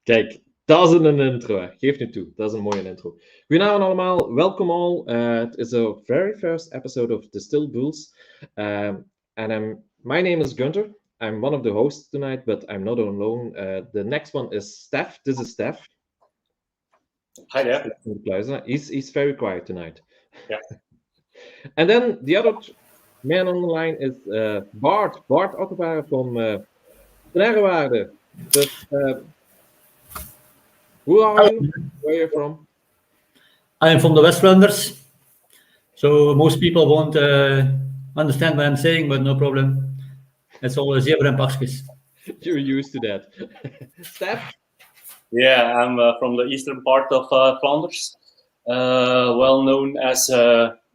Kijk, dat is een intro. Geef niet toe, dat is een mooie intro. Goedenavond allemaal, welkom all. Het is our very first episode of Distilled Bulls. And my name is Gunther. I'm one of the hosts tonight, but I'm not alone. The next one is Steph. This is Steph. Hi there. He's very quiet tonight. Yeah. And then the other man on the line is Bart. Bart Otterwaarde from Terwaarde. Who are you? Where are you from? I am from the Westlanders. So most people won't understand what I'm saying, but no problem. It's all zebra and pakjes. You're used to that. Steph? Yeah, I'm from the eastern part of Flanders. Well known as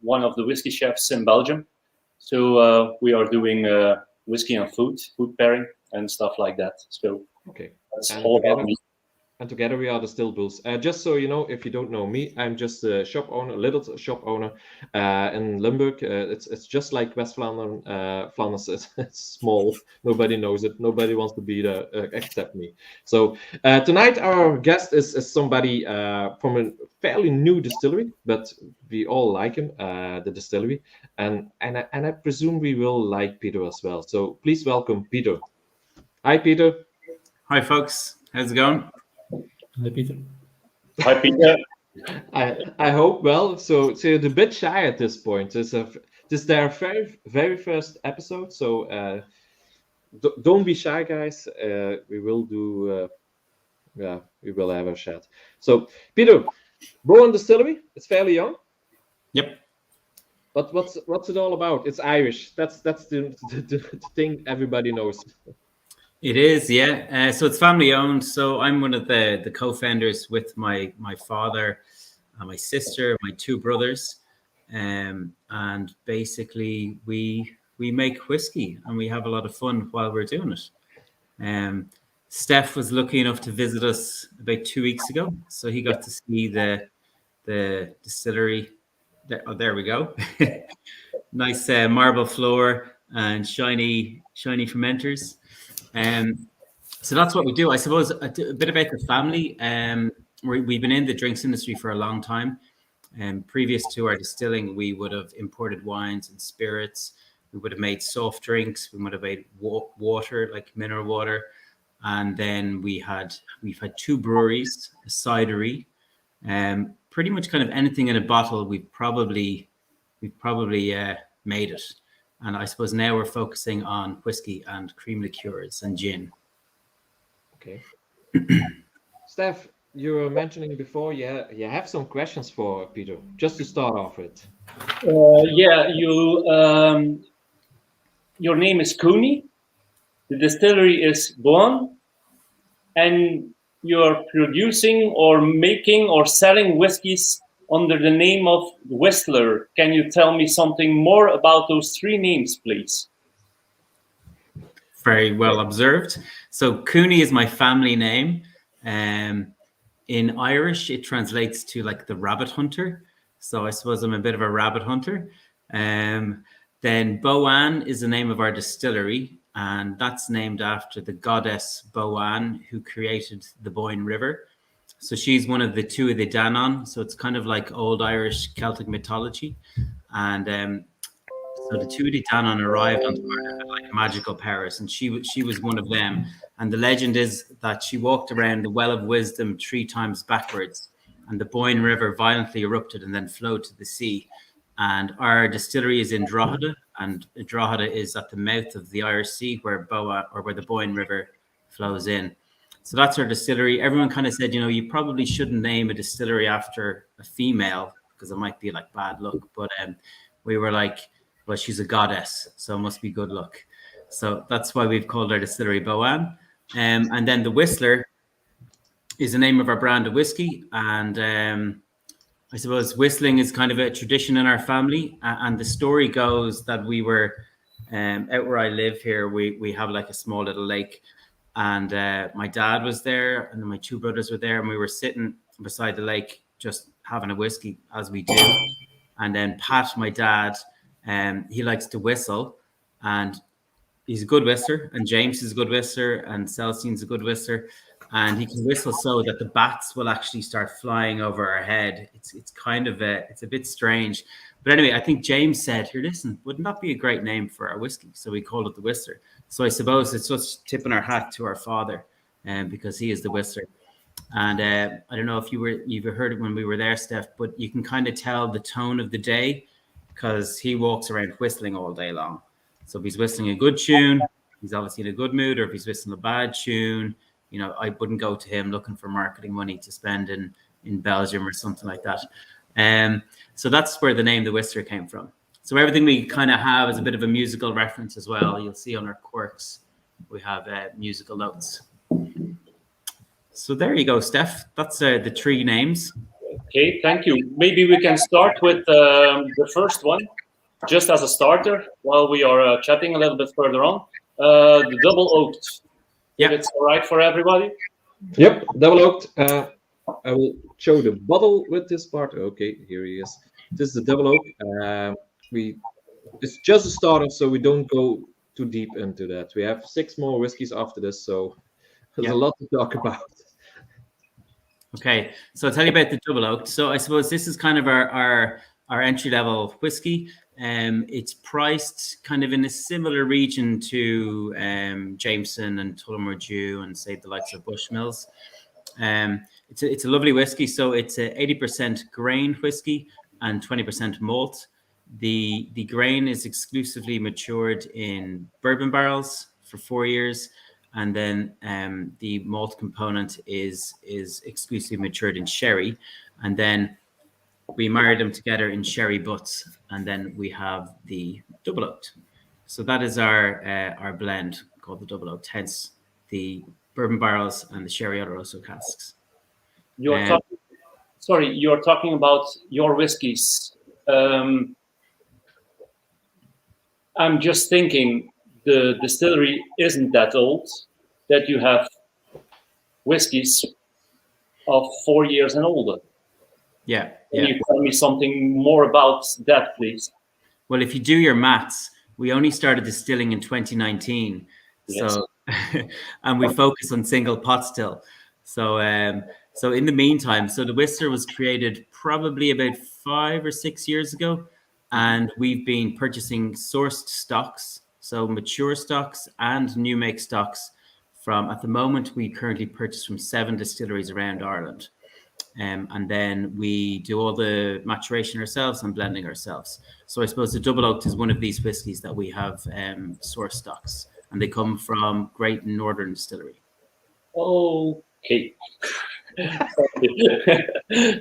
one of the whiskey chefs in Belgium. So we are doing whiskey and food pairing and stuff like that. So okay. That's all about me. And together we are the Distilled Bulls. Just so you know, if you don't know me, I'm just a shop owner, a little shop owner in Limburg. It's just like West Flanders. Flanders it's small. Nobody knows it. Nobody wants to be there except me. So tonight our guest is somebody from a fairly new distillery, but we all like him, the distillery, and I presume we will like Peter as well. So please welcome Peter. Hi, Peter. Hi, folks. How's it going? Hi, Peter. Hi, Peter. I hope well. So you're a bit shy at this point. This is their very first episode. So don't be shy, guys. We will do. We will have a chat. So Peter, Boann Distillery. It's fairly young. Yep. But what's it all about? It's Irish. That's the thing everybody knows. It is, yeah. So it's family owned. So I'm one of the co-founders with my father, my sister, my two brothers, and basically we make whiskey and we have a lot of fun while we're doing it. Steph was lucky enough to visit us about 2 weeks ago, so he got to see the distillery. There we go. Nice marble floor and shiny fermenters. So that's what we do. I suppose a bit about the family. We've been in the drinks industry for a long time. Previous to our distilling, we would have imported wines and spirits. We would have made soft drinks. We would have made water, like mineral water. And then we've had two breweries, a cidery, pretty much kind of anything in a bottle. We've probably made it. And I suppose now we're focusing on whiskey and cream liqueurs and gin. Okay. Steph, you were mentioning before you have some questions for Peter, just to start off with. Yeah, your name is Cooney. The distillery is Boann. And you're producing or making or selling whiskeys under the name of Whistler. Can you tell me something more about those three names, please? Very well observed. So Cooney is my family name. In Irish, it translates to like the rabbit hunter. So I suppose I'm a bit of a rabbit hunter. Then Boann is the name of our distillery, and that's named after the goddess Boann, who created the Boyne River. So she's one of the two of the Danann. So it's kind of like old Irish Celtic mythology. And so the two of the Danann arrived onto Ireland like magical powers, and she was one of them. And the legend is that she walked around the Well of Wisdom 3 times backwards, and the Boyne River violently erupted and then flowed to the sea. And our distillery is in Drogheda, and Drogheda is at the mouth of the Irish Sea where the Boyne River flows in. So that's our distillery. Everyone kind of said, you probably shouldn't name a distillery after a female because it might be like bad luck. But we were like, well, she's a goddess, so it must be good luck. So that's why we've called our distillery Boann. And then the Whistler is the name of our brand of whiskey. And I suppose whistling is kind of a tradition in our family. And the story goes that we were out where I live here, we have like a small little lake. And my dad was there and my two brothers were there, and we were sitting beside the lake just having a whiskey, as we do. And then Pat, my dad, he likes to whistle, and he's a good whistler, and James is a good whistler, and Celestine's a good whistler. and he can whistle so that the bats will actually start flying over our head. It's kind of it's a bit strange. But anyway, I think James said, here, listen, wouldn't that be a great name for our whiskey? So we called it the Whistler. So I suppose it's just tipping our hat to our father, because he is the Whistler. And I don't know if you've heard it when we were there, Steph, but you can kind of tell the tone of the day because he walks around whistling all day long. So if he's whistling a good tune, he's obviously in a good mood, or if he's whistling a bad tune, you know, I wouldn't go to him looking for marketing money to spend in Belgium or something like that. So that's where the name the Whistler came from. So everything we kind of have is a bit of a musical reference as well. You'll see on our corks, we have musical notes. So there you go, Steph. That's the 3 names. Okay, thank you. Maybe we can start with the first one, just as a starter, while we are chatting a little bit further on. The double oaked. Yeah, if it's all right for everybody. Yep, double oaked. I will show the bottle with this part. Okay, here he is. This is the double oak. It's just a starter, so we don't go too deep into that. We have 6 more whiskeys after this, so there's a lot to talk about. Okay, so I'll tell you about the double oaked. So I suppose this is kind of our entry level whiskey. It's priced kind of in a similar region to Jameson and Tullamore Dew and say the likes of Bushmills. It's a lovely whiskey. So it's a 80% grain whiskey and 20% malt. The grain is exclusively matured in bourbon barrels for 4 years. And then the malt component is exclusively matured in sherry. And then we marry them together in sherry butts. And then we have the double oaked. So that is our blend called the double oaked, hence the bourbon barrels and the sherry Oloroso casks. You're talking about your whiskeys. I'm just thinking, the distillery isn't that old, that you have whiskeys of 4 years and older. Yeah. Can you tell me something more about that, please? Well, if you do your maths, we only started distilling in 2019. Yes. So, and we focus on single pot still. So in the meantime, so the Whistler was created probably about 5 or 6 years ago. And we've been purchasing sourced stocks, so mature stocks and new make stocks from, at the moment, we currently purchase from 7 distilleries around Ireland. And then we do all the maturation ourselves and blending ourselves. So I suppose the double oaked is one of these whiskies that we have sourced stocks, and they come from Great Northern Distillery. Okay.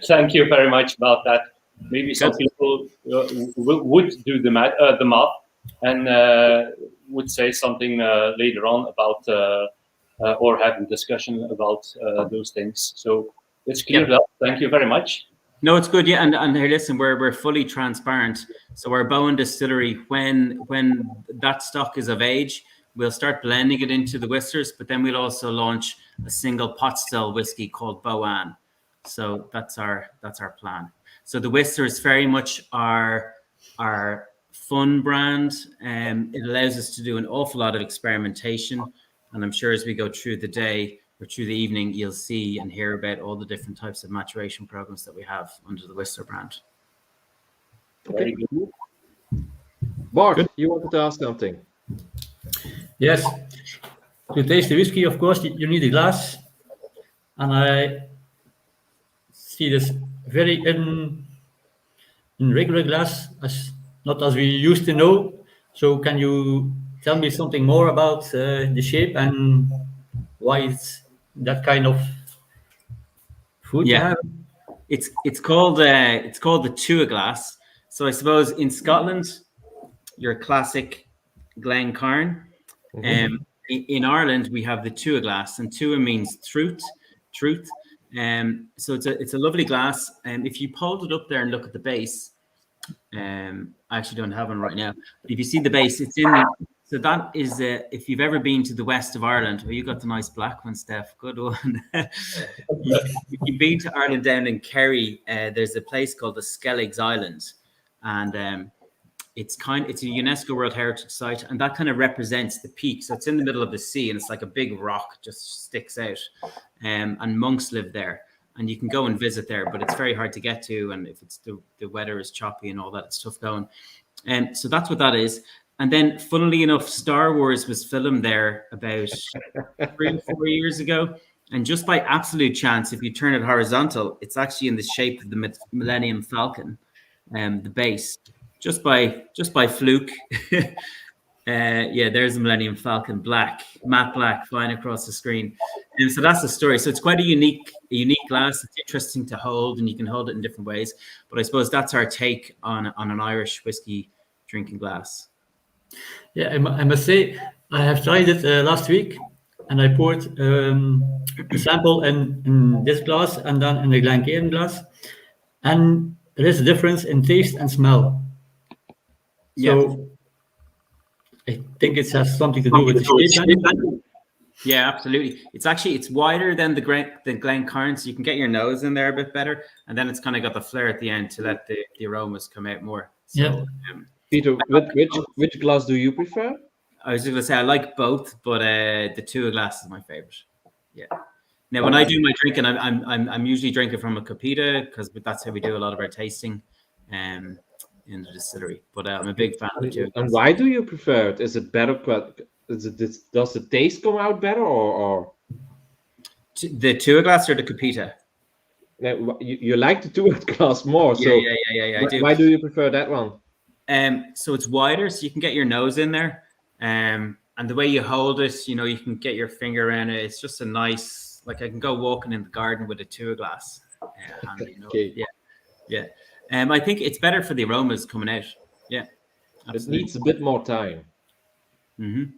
Thank you very much about that. Maybe some people would do the math and would say something later on about or have a discussion about those things. So it's cleared up. Thank you very much. No, it's good. Yeah, and here, listen, we're fully transparent. So our Boann Distillery, when that stock is of age, we'll start blending it into the Whistlers, but then we'll also launch a single pot still whiskey called Boann. So that's our plan. So the Whistler is very much our fun brand. It allows us to do an awful lot of experimentation. And I'm sure as we go through the day or through the evening, you'll see and hear about all the different types of maturation programs that we have under the Whistler brand. Very good. Bart, you wanted to ask something? Yes. To taste the whiskey, of course, you need a glass. And I see this very in regular glass, not as we used to know. So can you tell me something more about the shape and why it's that kind of food? Yeah, it's called the Tua glass. So I suppose in Scotland, your classic Glencairn. In Ireland, we have the Tua glass, and Tua means truth. So it's a lovely glass. If you hold it up there and look at the base, I actually don't have one right now. But if you see the base, it's in. So that is if you've ever been to the west of Ireland, you got the nice black one, Steph. Good one. If you've been to Ireland down in Kerry, there's a place called the Skelligs Island, and it's a UNESCO World Heritage Site, and that kind of represents the peak. So it's in the middle of the sea, and it's like a big rock just sticks out. and monks live there. And you can go and visit there, but it's very hard to get to. And if it's the weather is choppy and all that, it's tough going. So that's what that is. And then, funnily enough, Star Wars was filmed there about 3 or 4 years ago. And just by absolute chance, if you turn it horizontal, it's actually in the shape of the Millennium Falcon, the base. Just by fluke. There's the Millennium Falcon, matte black, flying across the screen. And so that's the story. So it's quite a unique glass. It's interesting to hold, and you can hold it in different ways. But I suppose that's our take on an Irish whiskey drinking glass. Yeah, I must say, I have tried it last week, and I poured a sample in this glass and then in the Glencairn glass. And there is a difference in taste and smell. So I think it has something to do with the shape. Yeah, absolutely. It's wider than the Glencairn, so you can get your nose in there a bit better, and then it's kind of got the flair at the end to let the aromas come out more. So, Peter, which glass do you prefer? I was going to say I like both, but the Tua glass is my favorite. Yeah. Now, when I do my drinking, I'm usually drinking from a Copita because that's how we do a lot of our tasting in the distillery. But I'm a big fan of the Tua glass. And why do you prefer it? Is it better? Does the taste come out better, or the Tua glass or the Copita? You like the Tua glass more? So I do. Why do you prefer that one? So it's wider, so you can get your nose in there. And the way you hold it, you can get your finger around it. It's just a nice, like I can go walking in the garden with a Tua glass. Okay. Yeah. I think it's better for the aromas coming out. Yeah. Absolutely. It needs a bit more time. Mm-hmm.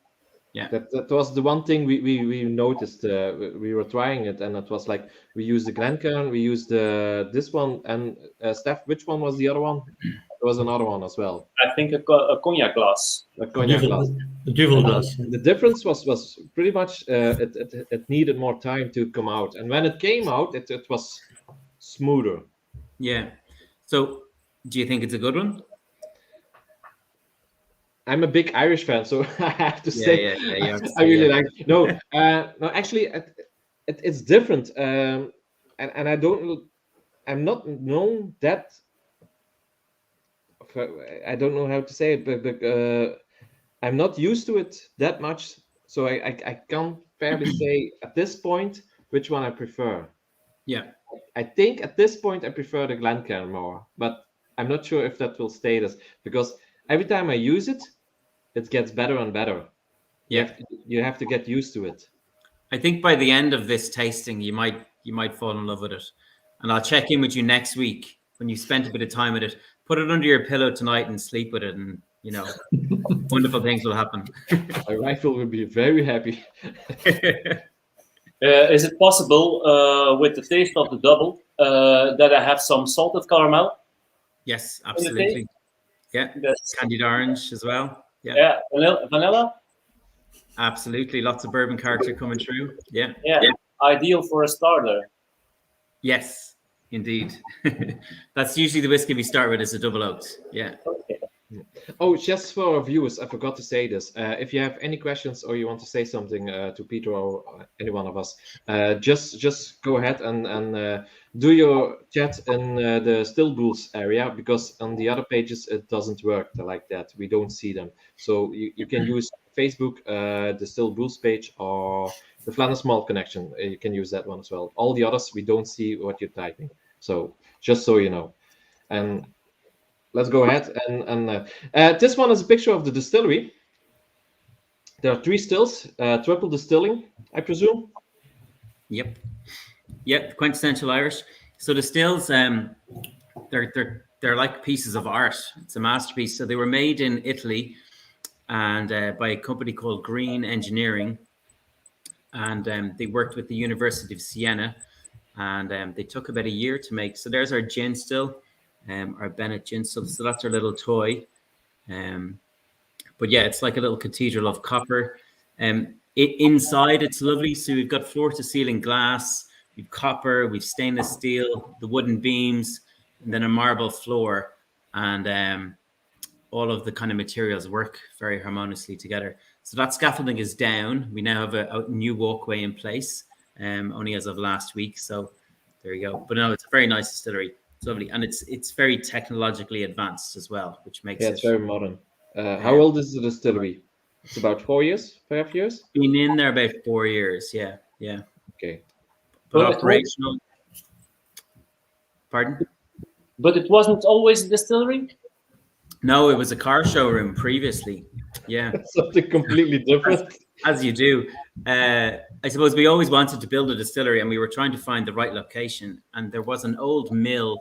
Yeah. That was the one thing we noticed. We were trying it, and it was like we used the Glencairn, we used this one, and Steph, which one was the other one? There was another one as well. I think a cognac glass. A cognac glass. The Duvel glass. The difference was pretty much it needed more time to come out, and when it came out, it was smoother. Yeah. So, do you think it's a good one? I'm a big Irish fan, so I have to say, I really like. No, actually, it's different, and I'm not known that. I don't know how to say it, but I'm not used to it that much, so I can't fairly say at this point which one I prefer. Yeah, I think at this point I prefer the Glencairn more, but I'm not sure if that will stay this, because every time I use it, it gets better and better. Yeah, you have to get used to it. I think by the end of this tasting, you might fall in love with it, and I'll check in with you next week when you spent a bit of time with it. Put it under your pillow tonight and sleep with it, and wonderful things will happen. My wife will be very happy. Is it possible with the taste of the double that I have some salted caramel? Yes, absolutely. Yeah, candied orange as well. Yeah, vanilla. Absolutely, lots of bourbon character coming through. Yeah. Ideal for a starter. Yes, indeed. That's usually the whiskey we start with is a double oaked. Yeah. Okay. Oh, just for our viewers, I forgot to say this. If you have any questions or you want to say something to Peter or any one of us, just go ahead and do your chat in the still bulls area, because on the other pages it doesn't work like that. We don't see them. So you can use Facebook, the still bulls page, or the Flanders Malt Connection. You can use that one as well. All the others, we don't see what you're typing. So just so you know. And let's go ahead and this one is a picture of the distillery. There are 3 stills, triple distilling, I presume. Yep, quintessential Irish. So the stills, they're like pieces of art. It's a masterpiece. So they were made in Italy, and by a company called Green Engineering, and they worked with the University of Siena, and they took about a year to make. So there's our gin still. Our Bennett gin still. So that's our little toy. But yeah, it's like a little cathedral of copper. Inside, it's lovely. So we've got floor to ceiling glass, we've copper, we've stainless steel, the wooden beams, and then a marble floor. And all of the kind of materials work very harmoniously together. So that scaffolding is down. We now have a new walkway in place. only as of last week. So there you go. But no, it's a very nice distillery. It's lovely, and it's very technologically advanced as well, which makes Yeah, it's it very modern. How old is the distillery? It's about 4 years, 5 years. been in there about 4 years. Yeah, yeah. Okay. But Well, operational. Pardon? But it wasn't always a distillery? No, it was a car showroom previously. Yeah, Something completely different. as you do. I suppose we always wanted to build a distillery, and we were trying to find the right location. And there was an old mill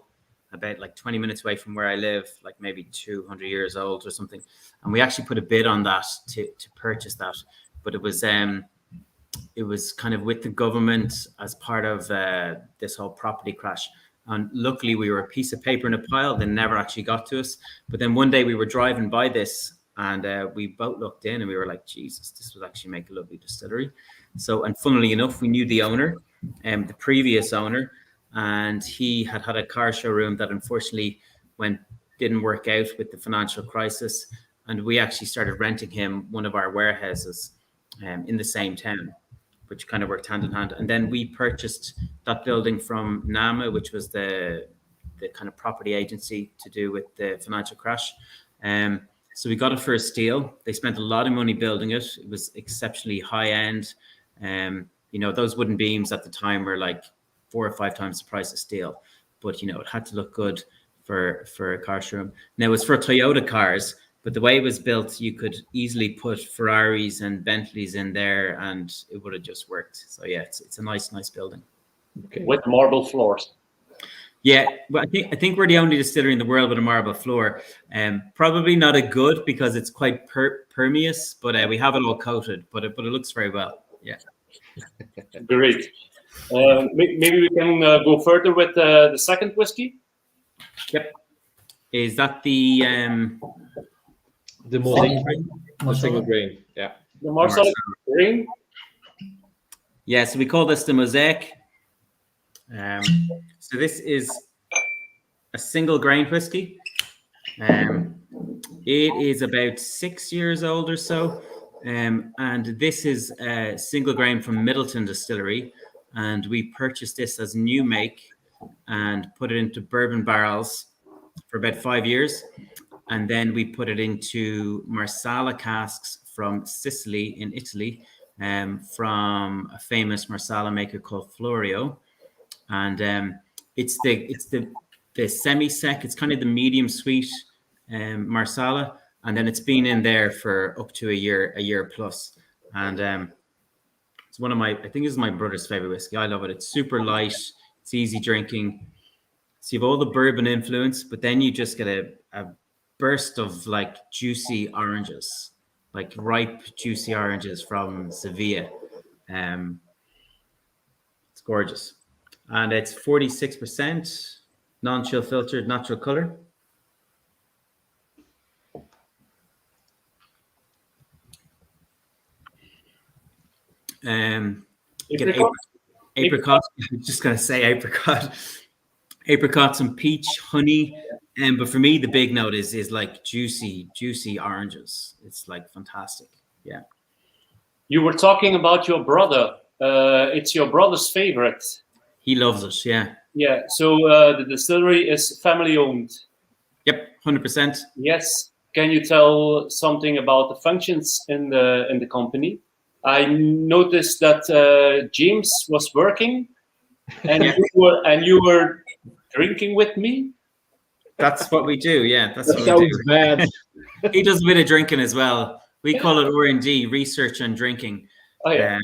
about like 20 minutes away from where I live, like maybe 200 years old or something. And we actually put a bid on that to purchase that. But it was kind of with the government as part of this whole property crash. And luckily we were a piece of paper in a pile. They never actually got to us. But then one day we were driving by this, and we both looked in and we were like, Jesus, this would actually make a lovely distillery. So, and funnily enough, we knew the owner, the previous owner, and he had a car showroom that unfortunately didn't work out with the financial crisis. And we actually started renting him one of our warehouses in the same town, which kind of worked hand in hand. And then we purchased that building from NAMA, which was the kind of property agency to do with the financial crash. So we got it for a steal. They spent a lot of money building it. It was exceptionally high end. Those wooden beams at the time were like 4 or 5 times the price of steel, but it had to look good for a car showroom. Now it was for Toyota cars, but the way it was built, you could easily put Ferraris and Bentleys in there, and it would have just worked. So yeah, it's a nice building. Okay. With marble floors. Yeah, well, I think we're the only distillery in the world with a marble floor. Probably not a good because it's quite permeous, but we have it all coated. But it looks very well. Yeah. Great. Maybe we can go further with the second whiskey. Yep. Is that the mosaic, the single grain? Yeah. The Marsala grain. Yeah. So we call this the mosaic. So this is a single grain whiskey. It is about 6 years old or so. And this is a single grain from Middleton Distillery. And we purchased this as new make and put it into bourbon barrels for about 5 years. And then we put it into Marsala casks from Sicily in Italy, from a famous Marsala maker called Florio. And it's the semi-sec, it's kind of the medium sweet Marsala. And then it's been in there for up to a year plus. And it's I think this is my brother's favorite whiskey. I love it. It's super light. It's easy drinking. So you have all the bourbon influence, but then you just get a burst of like juicy oranges, like ripe, juicy oranges from Sevilla. It's gorgeous. And it's 46% non-chill filtered natural color. Apricot. I'm just gonna say apricots and peach, honey. But for me, the big note is like juicy oranges. It's like fantastic. Yeah. You were talking about your brother. It's your brother's favorite. He loves it. Yeah. Yeah. So the distillery is family owned. Yep, 100%. Yes. Can you tell something about the functions in the company? I noticed that James was working, and you were drinking with me. That's what we do. Yeah, that's That what sounds we do. bad. He does a bit of drinking as well. We call it R&D, research and drinking. Oh yeah.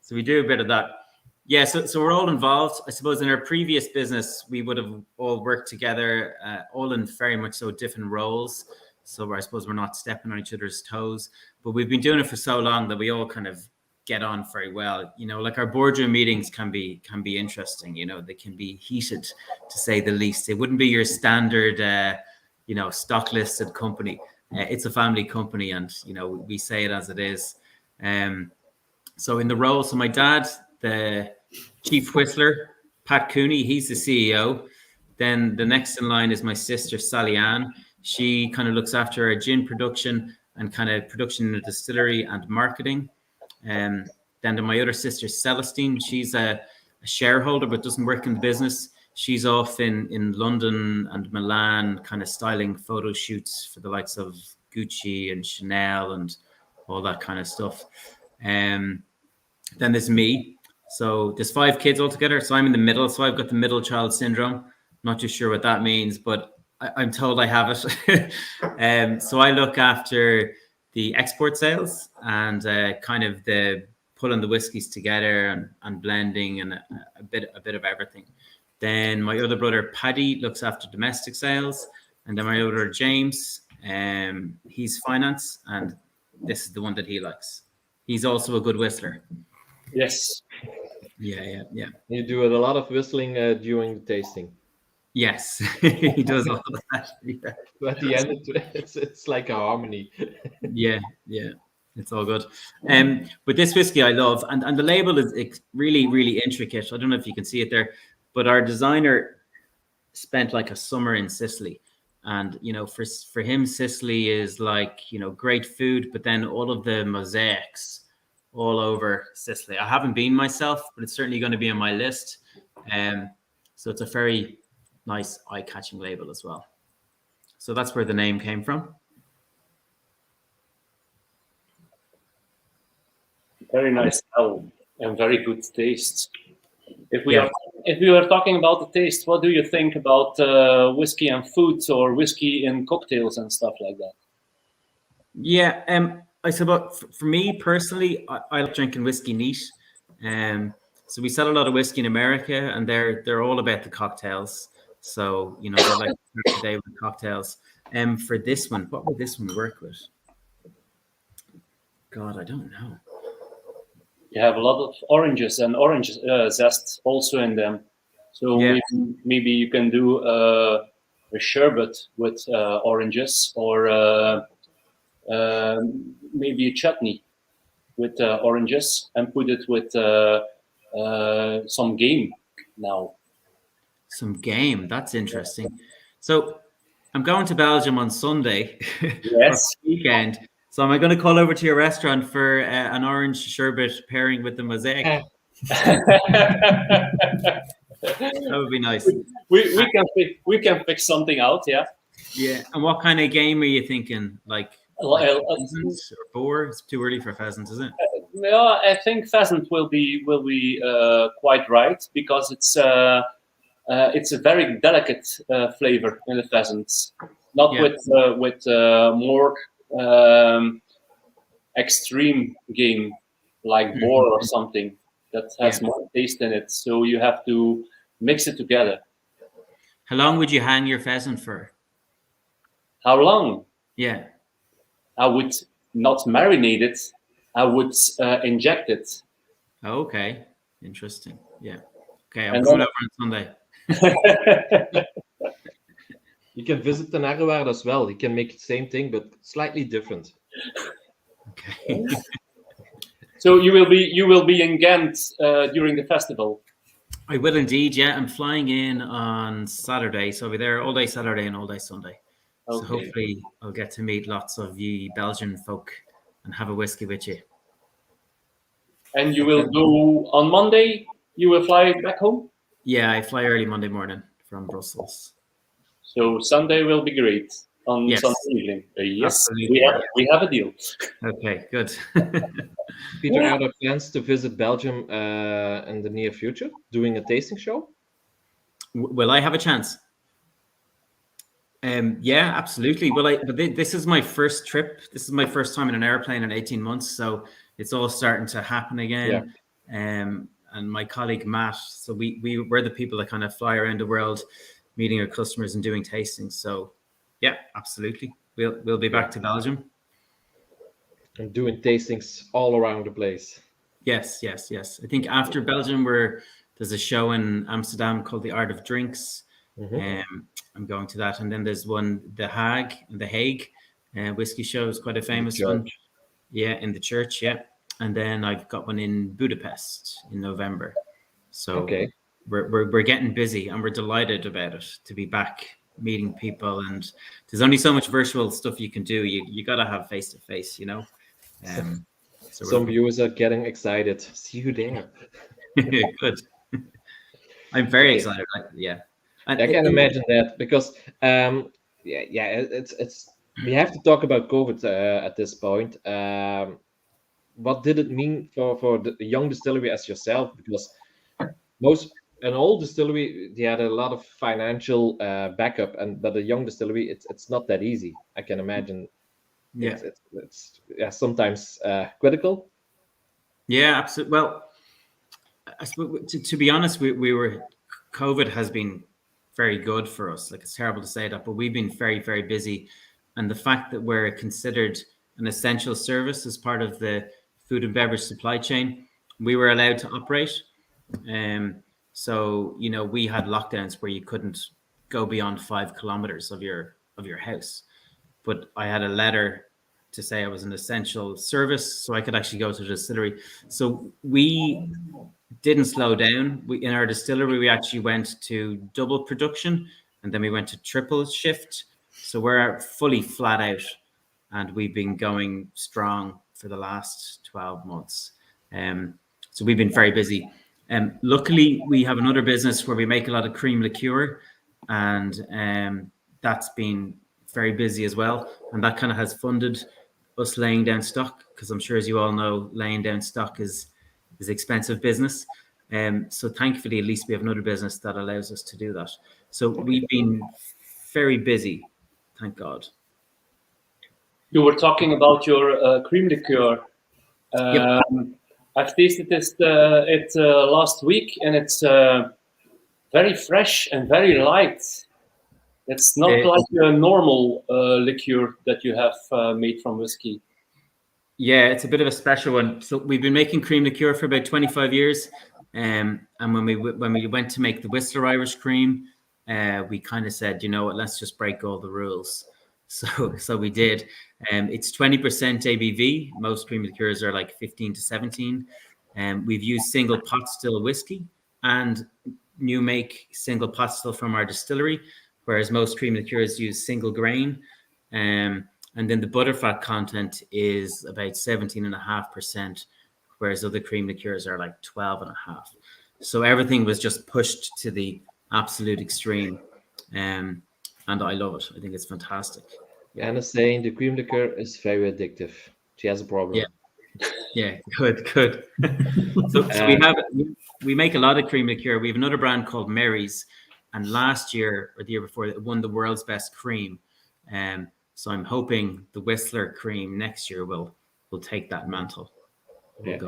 So we do a bit of that. Yeah. So we're all involved. I suppose in our previous business, we would have all worked together, all in very much so different roles. So I suppose we're not stepping on each other's toes, but we've been doing it for so long that we all kind of get on very well. Like our boardroom meetings can be interesting. They can be heated, to say the least. It wouldn't be your standard, stock listed company. It's a family company, and we say it as it is. So in the role, so my dad, the chief whistler, Pat Cooney, he's the CEO. Then the next in line is my sister, Sally Ann. She kind of looks after our gin production and kind of production in the distillery and marketing. Then my other sister, Celestine, she's a shareholder but doesn't work in the business. She's off in London and Milan, kind of styling photo shoots for the likes of Gucci and Chanel and all that kind of stuff. Then there's me. So there's 5 kids altogether. So I'm in the middle. So I've got the middle child syndrome. Not too sure what that means, but I'm told I have it. So I look after the export sales and kind of the pulling the whiskies together and blending and a bit of everything. Then my other brother, Paddy, looks after domestic sales. And then my other James, he's finance. And this is the one that he likes. He's also a good whistler. Yes. Yeah. You do a lot of whistling during the tasting. Yes, he does all of that. Yeah. So at the end, it's like a harmony. Yeah. It's all good. But this whiskey I love, and the label is really, really intricate. I don't know if you can see it there, but our designer spent like a summer in Sicily. And, you know, for him, Sicily is like, you know, great food, but then all of the mosaics all over Sicily. I haven't been myself, but it's certainly going to be on my list. So it's a very nice eye-catching label as well. So that's where the name came from. Very nice smell and very good taste. If we are talking about the taste, what do you think about whiskey and foods or whiskey in cocktails and stuff like that? Yeah, I suppose for me personally, I like drinking whiskey neat. So we sell a lot of whiskey in America, and they're all about the cocktails. So, you know, they like to start the day with cocktails. For this one, what would this one work with? God, I don't know. You have a lot of oranges and orange zest also in them. So Yeah. maybe you can do a sherbet with oranges, or maybe a chutney with oranges, and put it with some game now. Some game. That's interesting. So I'm going to Belgium on Sunday. Yes. for weekend. So am I going to call over to your restaurant for an orange sherbet pairing with the mosaic? That would be nice. We can pick something out, yeah. Yeah. And what kind of game are you thinking? Like pheasants or boar? It's too early for pheasants, isn't it? Yeah, I think pheasant will be quite right, because it's a very delicate flavor in the pheasants, not with more extreme game like boar or something that has more taste in it. So you have to mix it together. How long would you hang your pheasant for? How long? Yeah. I would not marinate it. I would inject it. Okay. Interesting. Yeah. Okay. I'll come over on Sunday. You can visit the Narrewaard as well. You can make the same thing, but slightly different. Okay. So you will be in Ghent during the festival. I will indeed. Yeah, I'm flying in on Saturday, so I'll be there all day Saturday and all day Sunday. Okay. So hopefully I'll get to meet lots of you Belgian folk and have a whiskey with you. And you will go on Monday? You will fly back home? Yeah, I fly early Monday morning from Brussels. So Sunday will be great on Sunday evening. Yes, we have a deal. Okay, good. Peter, are there plans to visit Belgium in the near future, doing a tasting show? Will I have a chance? Yeah, absolutely. But this is my first trip. This is my first time in an airplane in 18 months, so it's all starting to happen again. Yeah. And my colleague Matt, so we're the people that kind of fly around the world, meeting our customers and doing tastings. So, yeah, absolutely, we'll be back to Belgium and doing tastings all around the place. Yes. I think after Belgium, there's a show in Amsterdam called The Art of Drinks. I'm going to that, and then there's one, The Hague whiskey show is quite a famous one. Yeah, in the church. Yeah. And then I've got one in Budapest in November. So we're getting busy, and we're delighted about it to be back meeting people. And there's only so much virtual stuff you can do. You got to have face to face, you know. So Some viewers are getting excited. See you there. good. I'm very Okay. excited. Yeah. And I can imagine that because it's we have to talk about COVID at this point. What did it mean for the young distillery as yourself? Because most an old distillery they had a lot of financial backup, but a young distillery it's not that easy. I can imagine yeah. it's sometimes critical. Yeah, absolutely. Well, I suppose, to be honest, we were COVID has been very good for us. Like, it's terrible to say that, but we've been very, very busy. And the fact that we're considered an essential service as part of the food and beverage supply chain, we were allowed to operate. So, you know, we had lockdowns where you couldn't go beyond 5 kilometers of your house. But I had a letter to say I was an essential service, so I could actually go to the distillery. So we didn't slow down. In our distillery, we actually went to double production, and then we went to triple shift. So we're fully flat out, and we've been going strong for the last 12 months. So we've been very busy. Luckily, we have another business where we make a lot of cream liqueur, and that's been very busy as well. And that kind of has funded us laying down stock, because I'm sure, as you all know, laying down stock is expensive business. So thankfully, at least we have another business that allows us to do that. So we've been very busy, thank God. You were talking about your cream liqueur. Yep. I've tasted it last week, and it's very fresh and very light. It's not like a normal liqueur that you have made from whiskey. Yeah, it's a bit of a special one. So we've been making cream liqueur for about 25 years. And when we went to make the Whistler Irish cream, we kind of said, you know what, let's just break all the rules. So we did. It's 20% ABV. Most cream liqueurs are like 15 to 17. We've used single pot still whiskey and new make single pot still from our distillery, whereas most cream liqueurs use single grain. And then the butterfat content is about 17.5%, whereas other cream liqueurs are like 12.5. So everything was just pushed to the absolute extreme. And I love it. I think it's fantastic. And is saying the cream liqueur is very addictive. She has a problem. Yeah, good. So we make a lot of cream liqueur. We have another brand called Mary's, and last year or the year before, it won the world's best cream. So I'm hoping the Whistler cream next year will take that mantle. Yeah.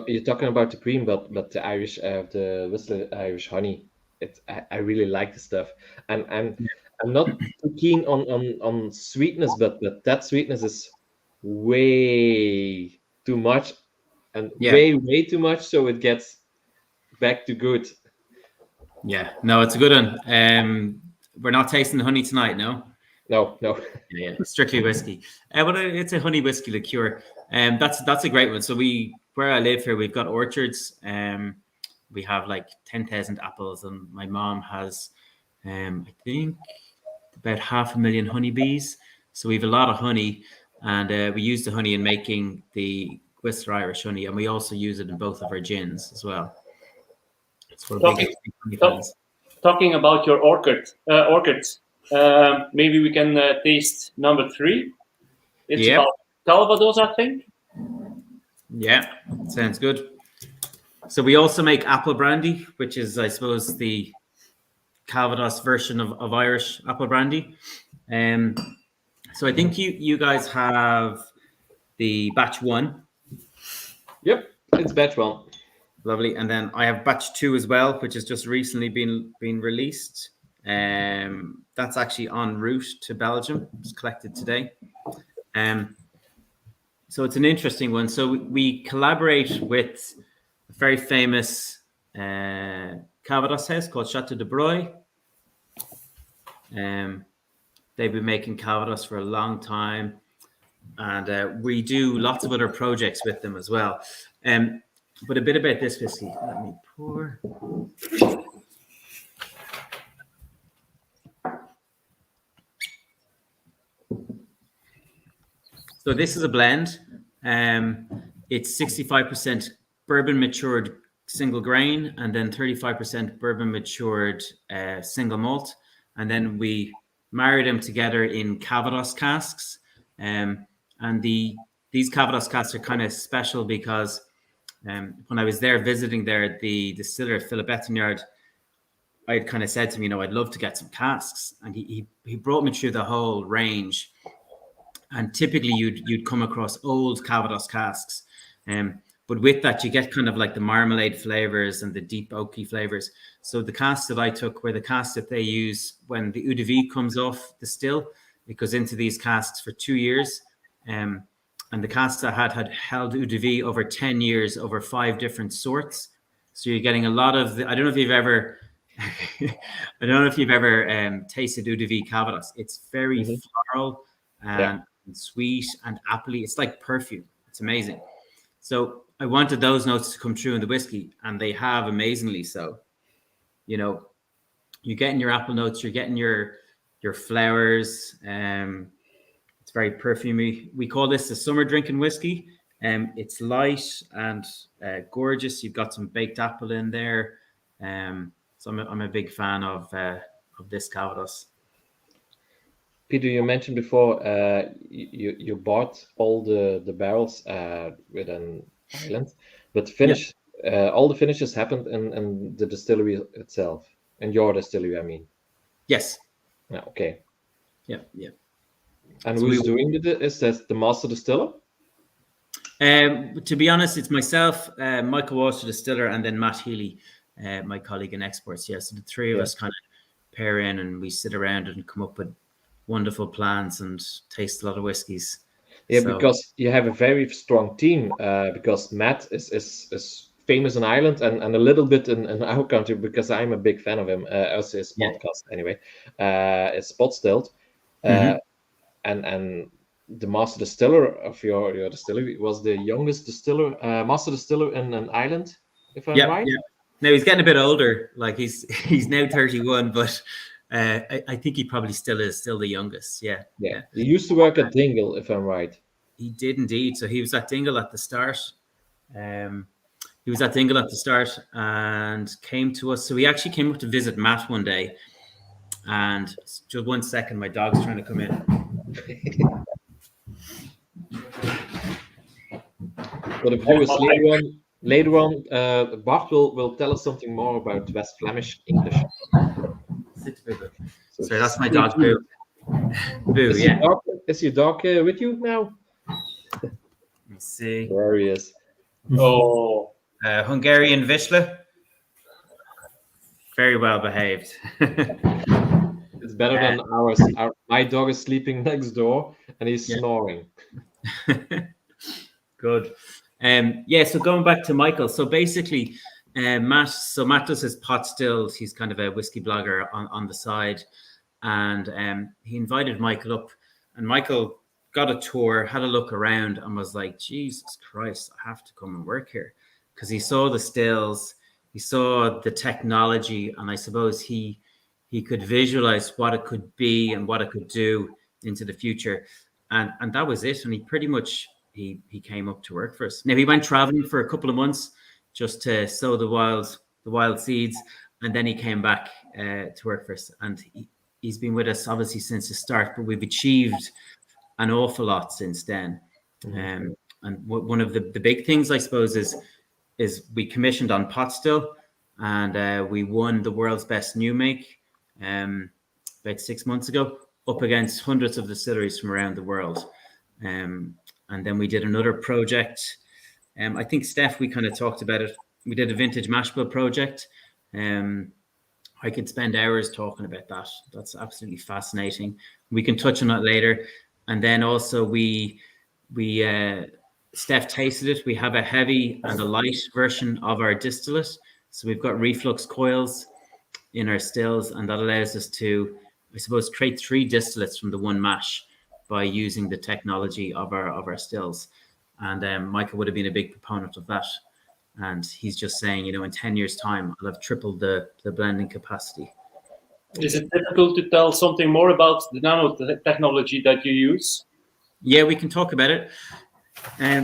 You're talking about the cream, but the Irish, the Whistler Irish honey. I really like the stuff, and I'm not too keen on sweetness, but that sweetness is way too much, and way too much, so it gets back to good. Yeah, no, it's a good one. We're not tasting the honey tonight, no. No. Yeah, strictly whiskey. But it's a honey whiskey liqueur. That's a great one. So where I live here, we've got orchards. We have like 10,000 apples, and my mom has, I think, about 500,000 honeybees. So we have a lot of honey, and we use the honey in making the Whistler Irish honey, and we also use it in both of our gins as well. So talking about your orchids, maybe we can taste number 3. It's about Calvados, I think. Yeah, sounds good. So we also make apple brandy, which is, I suppose, the Calvados version of Irish apple brandy. So I think you guys have the batch 1. Yep, it's batch 1. Lovely. And then I have batch 2 as well, which has just recently been released. That's actually en route to Belgium. It's collected today. So it's an interesting one. So we collaborate with a very famous Calvados house called Chateau de Broye. They've been making Calvados for a long time, and we do lots of other projects with them as well. But a bit about this whiskey. Let me pour. So this is a blend. it's 65% bourbon matured single grain, and then 35% bourbon matured single malt, and then we marry them together in Calvados casks. And these Calvados casks are kind of special because when I was there visiting there, the distiller Philip Ettinyard, I had kind of said to him, I'd love to get some casks, and he brought me through the whole range. And typically you'd come across old Calvados casks, but with that you get kind of like the marmalade flavors and the deep oaky flavors. So the casks that I took were the casks that they use when the eau de vie comes off the still. It goes into these casks for 2 years, and the casks I had held eau de vie over 10 years over 5 different sorts. So you're getting a lot of I don't know if you've ever tasted eau de vie Calvados. It's very floral and sweet and appley. It's like perfume. It's amazing. So I wanted those notes to come through in the whiskey, and they have amazingly so. You're getting your apple notes, you're getting your flowers. It's very perfumey. We call this the summer drinking whiskey. It's light and gorgeous. You've got some baked apple in there. So I'm a big fan of this Calvados. Peter, you mentioned before you bought all the barrels with an island, but all the finishes happened in the distillery itself, in your distillery, I mean. Yes. Yeah, okay. Yeah. And who's doing it? Is that the master distiller? To be honest, it's myself, Michael Walsh, the distiller, and then Matt Healy, my colleague in exports. Yeah, so the three of us kind of pair in, and we sit around and come up with wonderful plans and taste a lot of whiskies. Yeah, because you have a very strong team. Because Matt is famous in Ireland and a little bit in our country, because I'm a big fan of him. As his podcast anyway. It's Spot Stilled, and the master distiller of your distillery was the youngest master distiller in Ireland, if I'm right. Yeah. Now he's getting a bit older. Like he's now 31, but I think he probably still is the youngest. Yeah. He used to work at Dingle, if I'm right. He did indeed. So he was at Dingle at the start. He was at Dingle at the start and came to us. So he actually came up to visit Matt one day. And just 1 second, my dog's trying to come in. For the viewers later on, Bart will tell us something more about West Flemish English. Sorry, that's my dog, Boo. Boo, yeah. Is your dog with you now? Let me see. There he is. Oh. Hungarian Vizsla. Very well behaved. It's better than ours. My dog is sleeping next door and he's snoring. Good. So going back to Michael. So basically, Matt does his pot stills. He's kind of a whiskey blogger on the side. And he invited Michael up. And Michael got a tour, had a look around, and was like, Jesus Christ, I have to come and work here. Because he saw the stills, he saw the technology, and I suppose he could visualize what it could be and what it could do into the future. And that was it. And he pretty much, he came up to work for us. Now, he went traveling for a couple of months just to sow the wild seeds. And then he came back to work for us. And he's been with us, obviously, since the start. But we've achieved an awful lot since then. And one of the big things, I suppose, is we commissioned on pot still. And we won the world's best new make about 6 months ago, up against hundreds of distilleries from around the world. And then we did another project. I think, Steph, we kind of talked about it. We did a vintage mash bill project. I could spend hours talking about that. That's absolutely fascinating. We can touch on it later. And then also Steph tasted it. We have a heavy and a light version of our distillate. So we've got reflux coils in our stills, and that allows us to, I suppose, create 3 distillates from the one mash by using the technology of our stills. And Michael would have been a big proponent of that. And he's just saying, in 10 years' time, I'll have tripled the blending capacity. Is it difficult to tell something more about the nanotechnology that you use? Yeah, we can talk about it.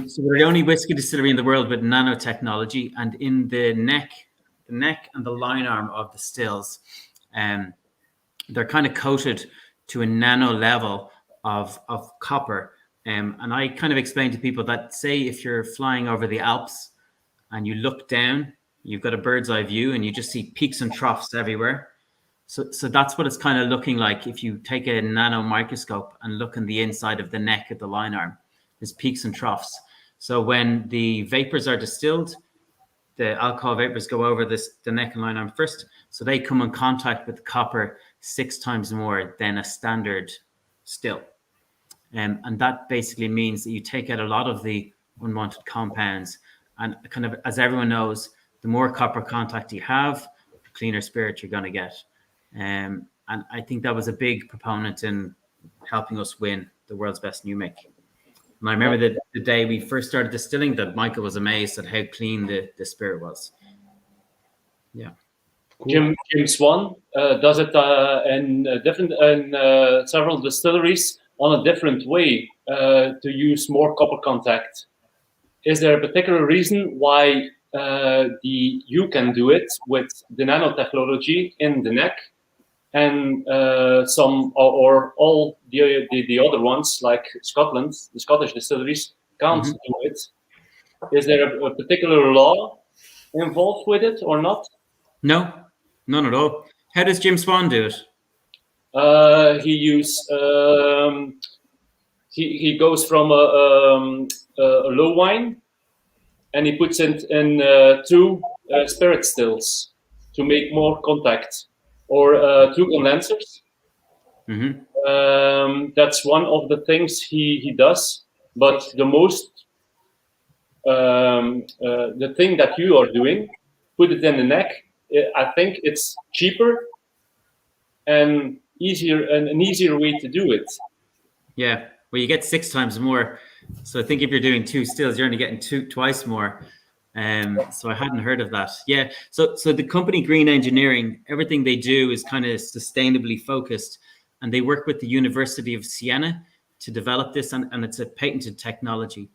So we're the only whiskey distillery in the world with nanotechnology, and in the neck and the line arm of the stills, they're kind of coated to a nano level of copper. And I kind of explain to people that, say, if you're flying over the Alps and you look down, you've got a bird's eye view and you just see peaks and troughs everywhere. So that's what it's kind of looking like if you take a nano microscope and look in the inside of the neck of the line arm. There's peaks and troughs. So when the vapors are distilled, the alcohol vapors go over the neck and line arm first. So they come in contact with the copper 6 times more than a standard still. And that basically means that you take out a lot of the unwanted compounds. And kind of, as everyone knows, the more copper contact you have, the cleaner spirit you're going to get. And I think that was a big proponent in helping us win the world's best new make. And I remember the day we first started distilling that Michael was amazed at how clean the spirit was. Yeah. Cool. Jim Swan does it in several distilleries on a different way to use more copper contact. Is there a particular reason why you can do it with the nanotechnology in the neck, and some or all the other ones like Scotland, the Scottish distilleries can't do it? Is there a particular law involved with it or not? No, none at all. How does Jim Swan do it? He goes from a low wine, and he puts it in 2 spirit stills to make more contact, or 2 condensers. That's one of the things he does. But the most, the thing that you are doing, put it in the neck. I think it's cheaper and an easier way to do it. Yeah, well, you get 6 times more. So I think if you're doing 2 stills, you're only getting twice more. So I hadn't heard of that. Yeah. So the company Green Engineering, everything they do is kind of sustainably focused, and they work with the University of Siena to develop this, and it's a patented technology.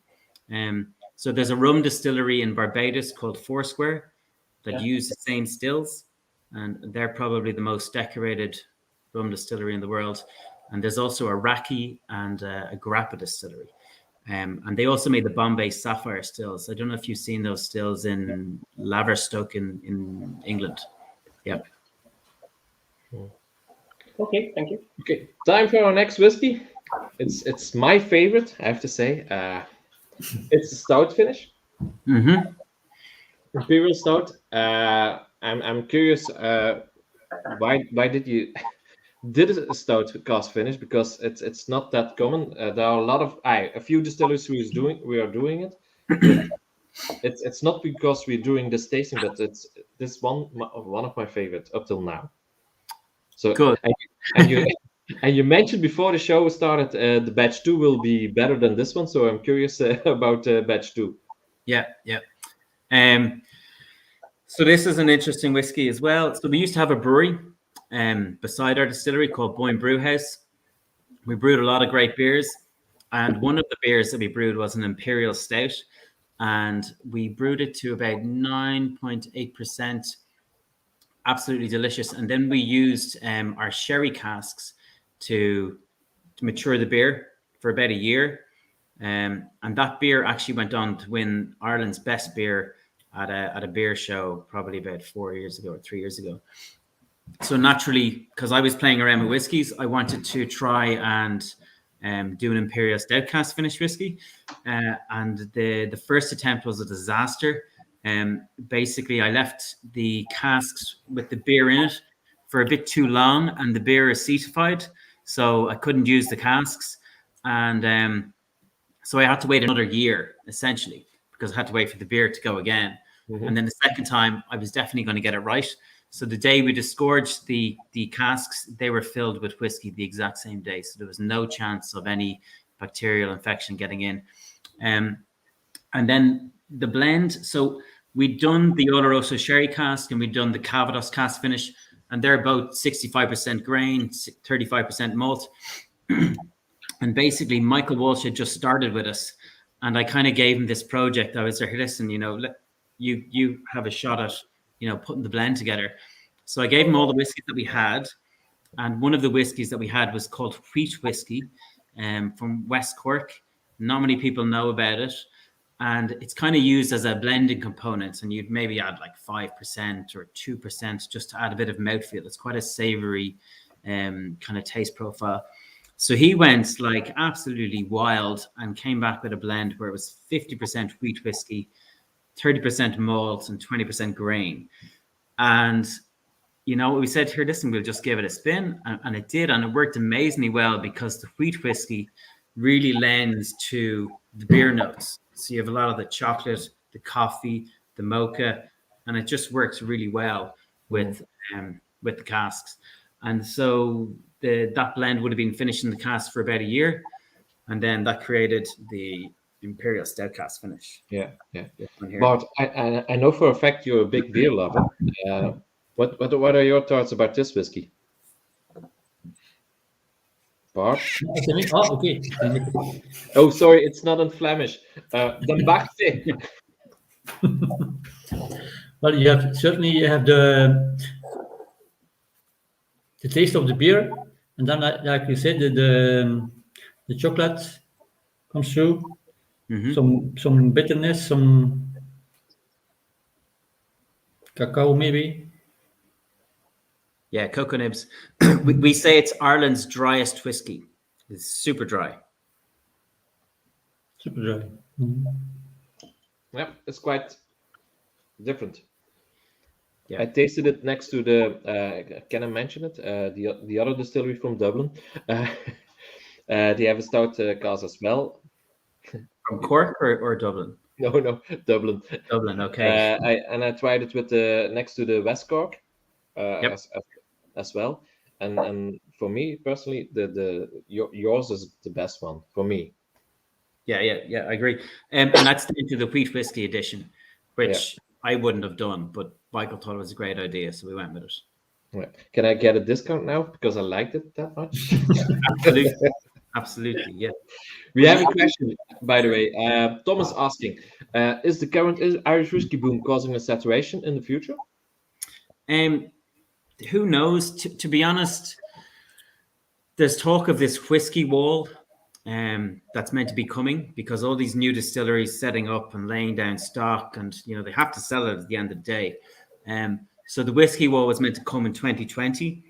So there's a rum distillery in Barbados called Foursquare that use the same stills, and they're probably the most decorated rum distillery in the world. And there's also a Raki and a Grappa distillery. And they also made the Bombay Sapphire stills. I don't know if you've seen those stills in Laverstock in England. Yep. Okay, thank you. Okay, time for our next whiskey. It's my favorite, I have to say. It's a stout finish. Imperial stout. I'm curious. Why did you did a stout cask finish? Because it's not that common. There are a few distillers we are doing it. It's not because we're doing this tasting, but it's this one of my favorites up till now. So good. And you mentioned before the show started, the batch 2 will be better than this one. So I'm curious about batch 2. Yeah. So this is an interesting whiskey as well. So we used to have a brewery beside our distillery called Boann Brewhouse. We brewed a lot of great beers, and one of the beers that we brewed was an Imperial Stout, and we brewed it to about 9.8%. Absolutely delicious. And then we used our sherry casks to mature the beer for about a year. And that beer actually went on to win Ireland's best beer at a beer show probably about 4 years ago or 3 years ago. So naturally, because I was playing around with whiskies, I wanted to try and do an Imperial Stout cask finish whiskey. And the first attempt was a disaster. Basically, I left the casks with the beer in it for a bit too long, and the beer acetified, so I couldn't use the casks. And so I had to wait another year, essentially, because I had to wait for the beer to go again. And then the second time, I was definitely going to get it right. So the day we disgorged the casks, they were filled with whiskey the exact same day. So there was no chance of any bacterial infection getting in. And then the blend. So we'd done the Oloroso sherry cask and we'd done the Calvados cask finish, and they're both 65% grain, 35% malt. And basically, Michael Walsh had just started with us, And I kind of gave him this project. I was like, listen, you have a shot at, putting the blend together. So I gave him all the whiskeys that we had. And one of the whiskeys that we had was called wheat whiskey from West Cork. Not many people know about it. And it's kind of used as a blending component. And you'd maybe add like 5% or 2% just to add a bit of mouthfeel. It's quite a savory kind of taste profile. So he went like absolutely wild and came back with a blend where it was 50% wheat whiskey, 30% malt, and 20% grain. And we said here, listen, we'll just give it a spin. And it did. And it worked amazingly well because the wheat whiskey really lends to the beer notes. So you have a lot of the chocolate, the coffee, the mocha, and it just works really well with the casks. And so that blend would have been finished in the cask for about a year. And then that created the Imperial Stout cask finish. Yeah. But I know for a fact you're a big beer lover. What are your thoughts about this whiskey? Bart? Oh, okay. Oh, sorry, it's not in Flemish. Dan Barte. Well, you have the taste of the beer, and then, like you said, the chocolate comes through. Mm-hmm. Some bitterness, some cacao maybe. Yeah, cocoa nibs. we say it's Ireland's driest whiskey. It's super dry. Super dry. Mm-hmm. Yeah, it's quite different. Yeah. I tasted it next to the. Can I mention it? The other distillery from Dublin. They have a stout cask as well. From Cork or Dublin? No, Dublin. Dublin, okay. I tried it with next to the West Cork. Yep. As well, and for me personally, yours is the best one for me. Yeah, I agree. And that's into the wheat whiskey edition, which I wouldn't have done, but Michael thought it was a great idea, so we went with it. Right. Can I get a discount now because I liked it that much? Absolutely, yeah. We have a question, by the way. Thomas asking, is the current Irish whiskey boom causing a saturation in the future? Who knows? To be honest, there's talk of this whiskey wall that's meant to be coming because all these new distilleries setting up and laying down stock, and they have to sell it at the end of the day. So the whiskey wall was meant to come in 2020.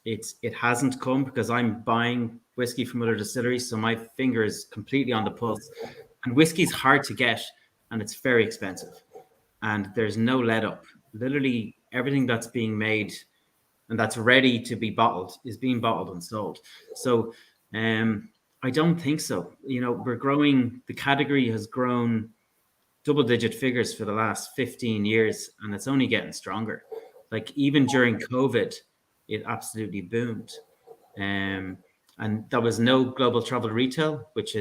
It hasn't come because I'm buying whiskey from other distilleries, so my finger is completely on the pulse. And whiskey is hard to get, and it's very expensive, and there's no let up. Literally everything that's being made and that's ready to be bottled is being bottled and sold. So I don't think so. We're growing, the category has grown double-digit figures for the last 15 years, and it's only getting stronger. Like even during COVID, it absolutely boomed. And there was no global travel retail, which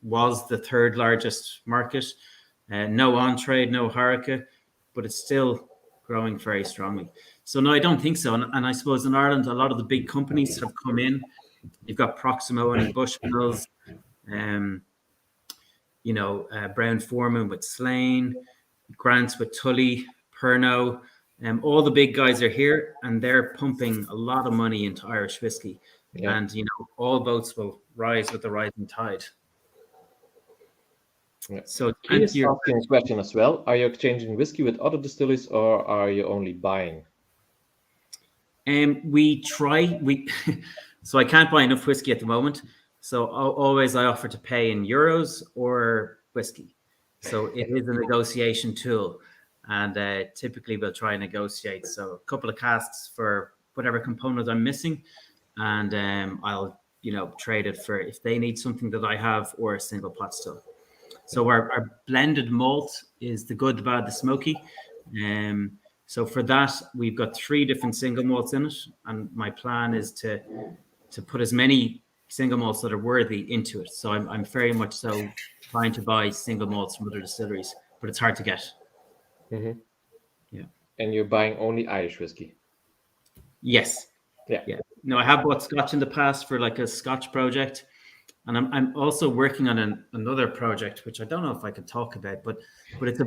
was the third largest market. No on-trade, no HoReCa, but it's still growing very strongly. So no, I don't think so. And I suppose in Ireland, a lot of the big companies have come in. You've got Proximo and Bushmills, Brown-Forman with Slane, Grants with Tully, Pernod. All the big guys are here, and they're pumping a lot of money into Irish whiskey. Yeah. And all boats will rise with the rising tide. Yeah. So he's asking a question as well. Are you exchanging whiskey with other distilleries, or are you only buying? We try. So I can't buy enough whiskey at the moment. So always I offer to pay in euros or whiskey. So it is a negotiation tool, and typically we'll try and negotiate. So a couple of casks for whatever component I'm missing, and I'll trade it for if they need something that I have, or a single pot still. So our blended malt is the good, the bad, the smoky. So for that, we've got 3 different single malts in it. And my plan is to put as many single malts that are worthy into it. So I'm very much so trying to buy single malts from other distilleries, but it's hard to get. Mm-hmm. Yeah. And you're buying only Irish whiskey? Yes. Yeah. No, I have bought Scotch in the past for like a Scotch project. And I'm also working on another project, which I don't know if I can talk about, but it's a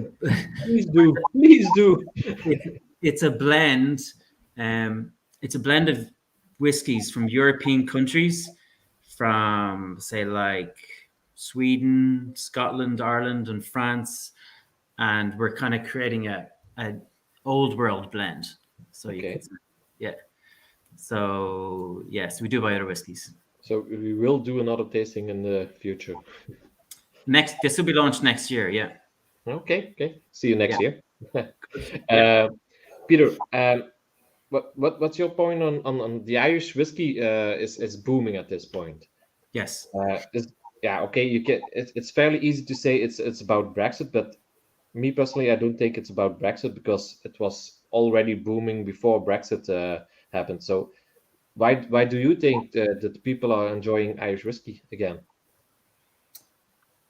Please do. it's a blend. It's a blend of whiskies from European countries, from say like Sweden, Scotland, Ireland, and France, and we're kind of creating a old world blend. So you Okay. could say, yeah. So yes, we do buy other whiskies. So we will do another tasting in the future. This will be launched next year. Yeah. Okay. See you next year. Yeah. Peter, what's your point on the Irish whiskey is booming at this point? Yes. Okay. It's fairly easy to say it's about Brexit, but me personally, I don't think it's about Brexit because it was already booming before Brexit happened. So why do you think that people are enjoying Irish whiskey again?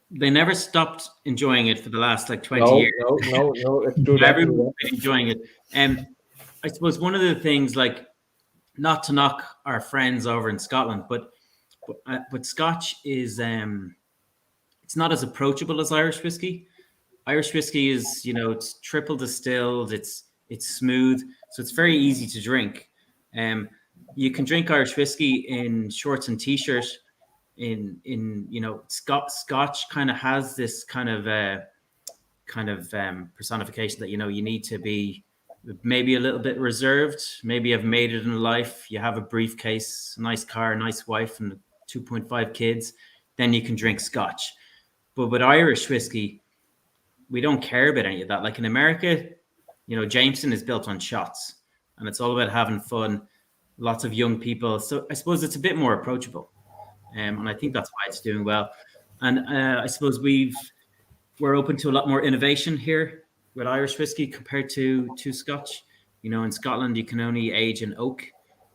They never stopped enjoying it for the last like 20 years. No, it's true. Everyone's been enjoying it. I suppose one of the things, like, not to knock our friends over in Scotland, but Scotch is it's not as approachable as Irish whiskey. Irish whiskey is, it's triple distilled, it's smooth, so it's very easy to drink. You can drink Irish whiskey in shorts and t-shirt. Scotch kind of has this kind of personification that you need to be maybe a little bit reserved, maybe have made it in life, you have a briefcase, a nice car, a nice wife, and 2.5 kids, then you can drink Scotch. But with Irish whiskey, we don't care about any of that. Like in America, Jameson is built on shots, and it's all about having fun, lots of young people. So I suppose it's a bit more approachable. And I think that's why it's doing well. And I suppose we're open to a lot more innovation here with Irish whiskey compared to Scotch. In Scotland, you can only age in oak.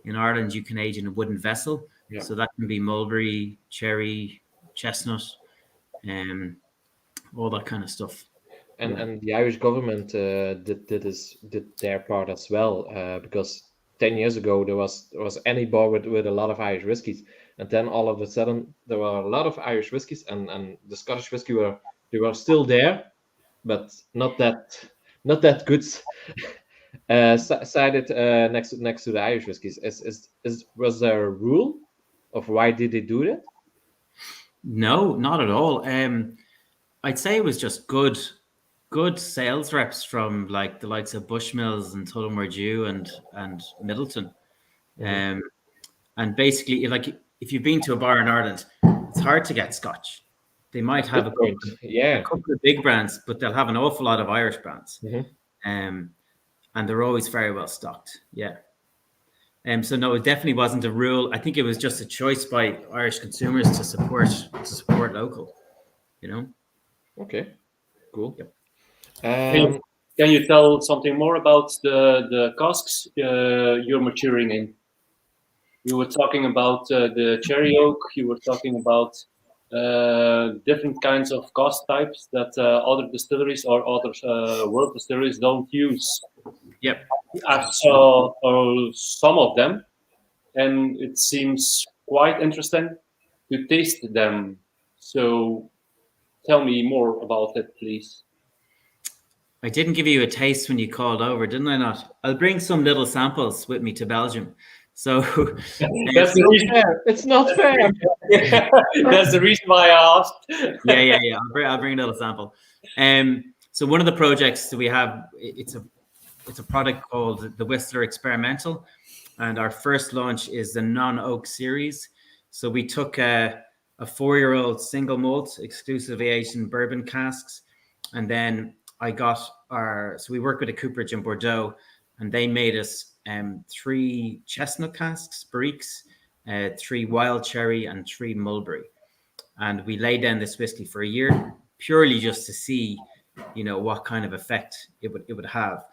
In Ireland, you can age in a wooden vessel. Yeah. So that can be mulberry, cherry, chestnut, all that kind of stuff. And the Irish government did their part as well, because 10 years ago there was any bar with a lot of Irish whiskies, and then all of a sudden there were a lot of Irish whiskies, and the Scottish whiskey were still there, but not that good. Cited next to the Irish whiskies. Was there a rule of why did they do that? No, not at all. I'd say it was just good sales reps from like the likes of Bushmills and Tullamore Dew and Middleton. And basically, like, if you've been to a bar in Ireland, it's hard to get Scotch. They might have a couple of big brands, but they'll have an awful lot of Irish brands. And they're always very well stocked. Yeah. So no, it definitely wasn't a rule. I think it was just a choice by Irish consumers to support local, Okay, cool. Yep. Can you tell something more about the casks you're maturing in? You were talking about the cherry oak. You were talking about different kinds of cask types that other distilleries or other world distilleries don't use. Yep. I saw some of them, and it seems quite interesting to taste them. So tell me more about it, please. I didn't give you a taste when you called over, didn't I not? I'll bring some little samples with me to Belgium. So that's the reason. It's not fair. That's the reason why I asked. Yeah. I'll bring a little sample. So one of the projects that we have, it's a product called the Whistler Experimental, and our first launch is the non-oak series. So we took a 4-year-old single malt, exclusively aged in bourbon casks, and then so we worked with a cooperage in Bordeaux, and they made us 3 chestnut casks, barriques, 3 wild cherry, and 3 mulberry. And we laid down this whiskey for a year, purely just to see, what kind of effect it would have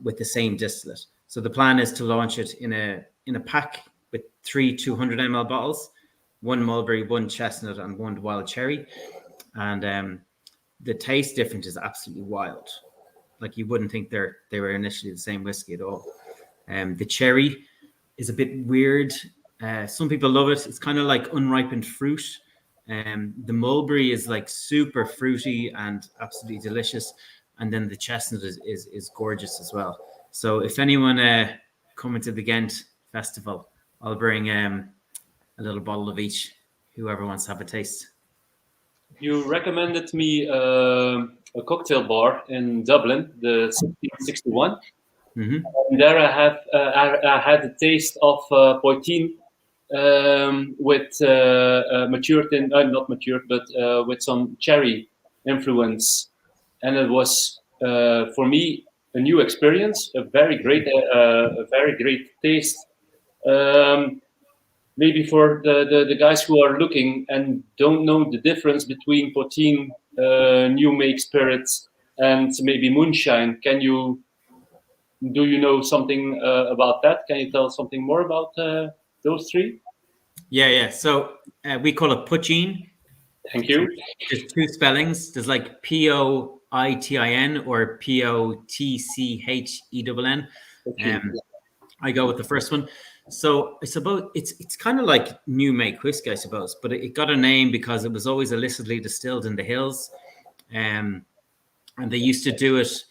with the same distillate. So the plan is to launch it in a pack with 3 200 ml bottles, 1 mulberry, 1 chestnut, and 1 wild cherry. And the taste difference is absolutely wild. Like, you wouldn't think they were initially the same whiskey at all. The cherry is a bit weird. Some people love it. It's kind of like unripened fruit. The mulberry is like super fruity and absolutely delicious, and then the chestnut is gorgeous as well. So if anyone coming to the Ghent festival, I'll bring a little bottle of each. Whoever wants to have a taste. You recommended me a cocktail bar in Dublin, the 1661. Mm-hmm. And there I had a taste of poitín with matured in not matured, but with some cherry influence, and it was for me a new experience, a very great taste. Maybe for the guys who are looking and don't know the difference between poitín, new make spirits, and maybe moonshine, do you know something about that? Can you tell something more about those three? Yeah. So we call it poitín. Thank you. There's two spellings. There's like Poitin or Potchen. Okay. I go with the first one. So I suppose it's kind of like new make whiskey, I suppose, but it got a name because it was always illicitly distilled in the hills, and they used to do it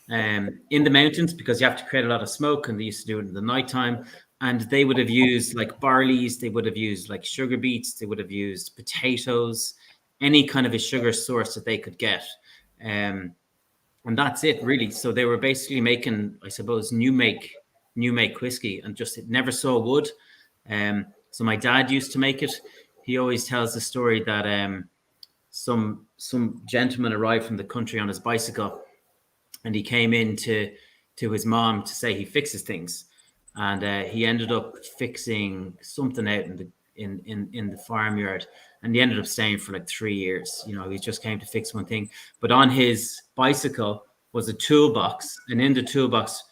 in the mountains because you have to create a lot of smoke, and they used to do it in the nighttime. And they would have used like barleys, they would have used like sugar beets, they would have used potatoes, any kind of a sugar source that they could get. And that's it, really. So they were basically making, I suppose, new make whiskey, and just it never saw wood. So my dad used to make it. He always tells the story that some gentleman arrived from the country on his bicycle, and he came in to his mom to say he fixes things, and he ended up fixing something out in the farmyard, and he ended up staying for like 3 years. You know, he just came to fix one thing, but on his bicycle was a toolbox, and in the toolbox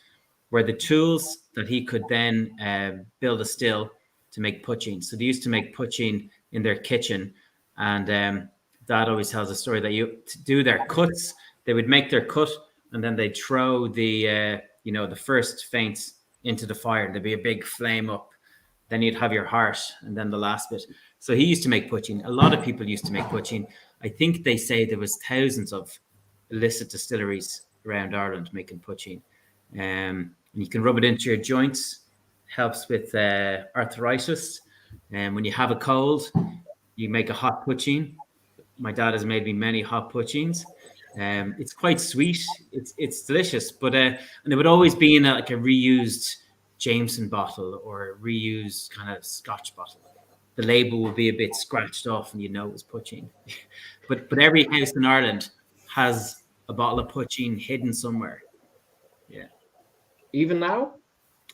were the tools that he could then build a still to make poitín. So they used to make poitín in their kitchen, and Dad always tells a story that to do their cuts, they would make their cut, and then they'd throw the the first faints into the fire, and there'd be a big flame up. Then you'd have your heart, and then the last bit. So he used to make poitín. A lot of people used to make poitín. I think they say there was thousands of illicit distilleries around Ireland making poitín. And you can rub it into your joints. Helps with arthritis. And when you have a cold, you make a hot poitín. My dad has made me many hot poitíns. It's quite sweet. It's delicious, but and it would always be in a reused Jameson bottle or a reused kind of Scotch bottle. The label would be a bit scratched off, and you know it was poitín. but every house in Ireland has a bottle of poitín hidden somewhere. Yeah. Even now?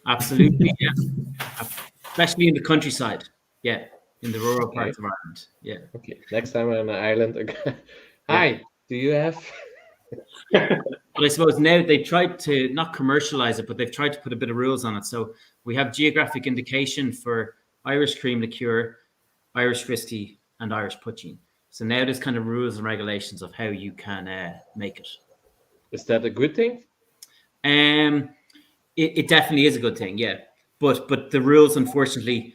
Absolutely, yeah. Especially in the countryside. Yeah, in the rural parts of Ireland. Yeah. Okay. Next time I'm on an island, hi. Do you have? But I suppose now they've tried to not commercialize it, but they've tried to put a bit of rules on it. So we have geographic indication for Irish cream liqueur, Irish whiskey, and Irish poitín. So now there's kind of rules and regulations of how you can make it. Is that a good thing? It definitely is a good thing, yeah. But the rules, unfortunately,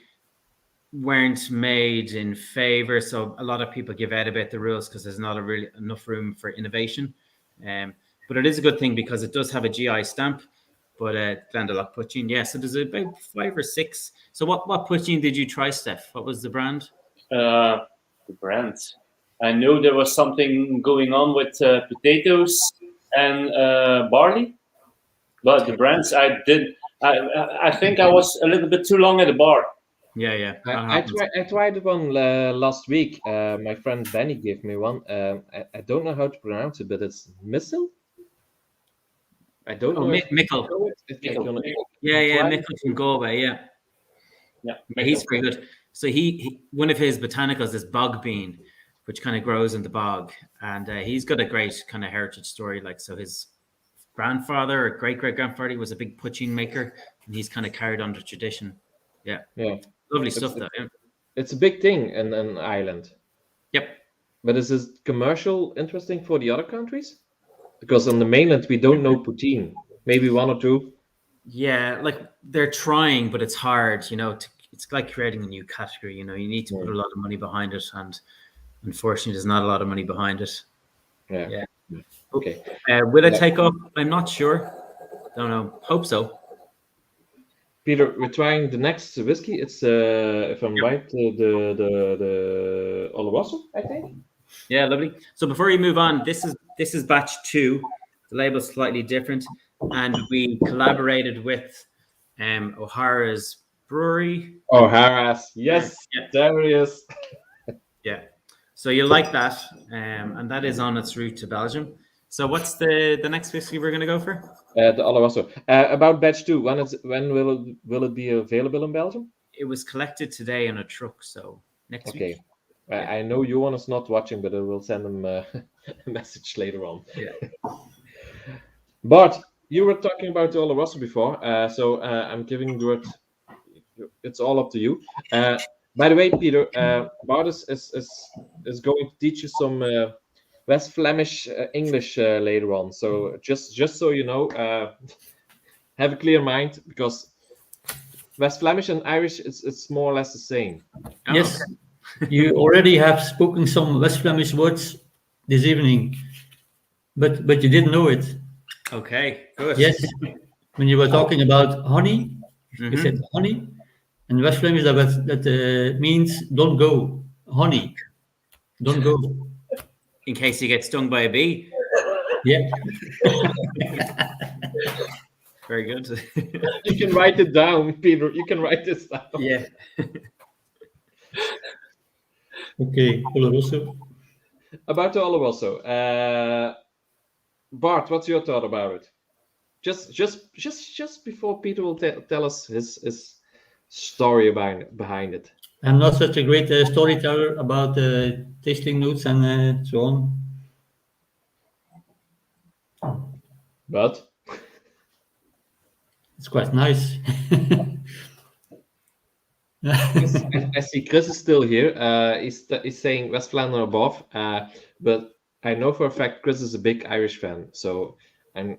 weren't made in favor. So a lot of people give out about the rules because there's not really enough room for innovation. But it is a good thing because it does have a GI stamp. But Glendalough poitín, yeah. So there's about 5 or 6. So what poitín did you try, Steph? What was the brand? The brand. I know there was something going on with potatoes and barley, but the brands I think I was a little bit too long at the bar. Yeah. I tried one last week. My friend Benny gave me one. I don't know how to pronounce it, but it's Missile. I don't know. Mickle. Yeah, Mickle from Galway. Yeah, he's very good. So he one of his botanicals is bog bean, which kind of grows in the bog, and he's got a great kind of heritage story. Like, so his grandfather or great grandfather was a big poitín maker, and he's kind of carried on the tradition. Yeah. Lovely stuff, though. Yeah. It's a big thing in Ireland. Yep. But is this commercial interesting for the other countries? Because on the mainland we don't know poitín. Maybe one or two. Yeah, like they're trying, but it's hard. it's like creating a new category. You know, you need to put a lot of money behind it, and unfortunately, there's not a lot of money behind it. Yeah. Okay. Will it take off? I'm not sure. Don't know. Hope so. Peter, we're trying the next whiskey. It's if I'm right, the Oloroso, I think. Yeah, lovely. So before you move on, this is batch 2. The label's slightly different, and we collaborated with O'Hara's Brewery. O'Hara's, yes, there he is. Yeah. So you'll like that, and that is on its route to Belgium. So what's the next whiskey we're going to go for? The Oloroso. About batch 2, when will it be available in Belgium? It was collected today on a truck, so next week. Okay. I know Johan is not watching, but I will send him a message later on. Yeah. But you were talking about the Oloroso before, so I'm giving the word. It's all up to you. By the way, Peter, Bart is going to teach you some West Flemish English later on. So just so you know, have a clear mind, because West Flemish and Irish it's more or less the same. Oh, Yes, okay. you already have spoken some West Flemish words this evening, but you didn't know it. Okay, good. Yes, when you were talking about honey, you said honey, and West Flemish that means don't go, honey, don't go. In case you get stung by a bee. Yeah. Very good. You can write it down, Peter. You can write this down. Yeah. Okay, Oloroso. About the Oloroso, Bart, what's your thought about it? Just before Peter will tell us his story behind it. I'm not such a great storyteller about tasting notes and so on. But It's quite nice. I see Chris is still here. He's saying West Flanders above, but I know for a fact Chris is a big Irish fan. So I'm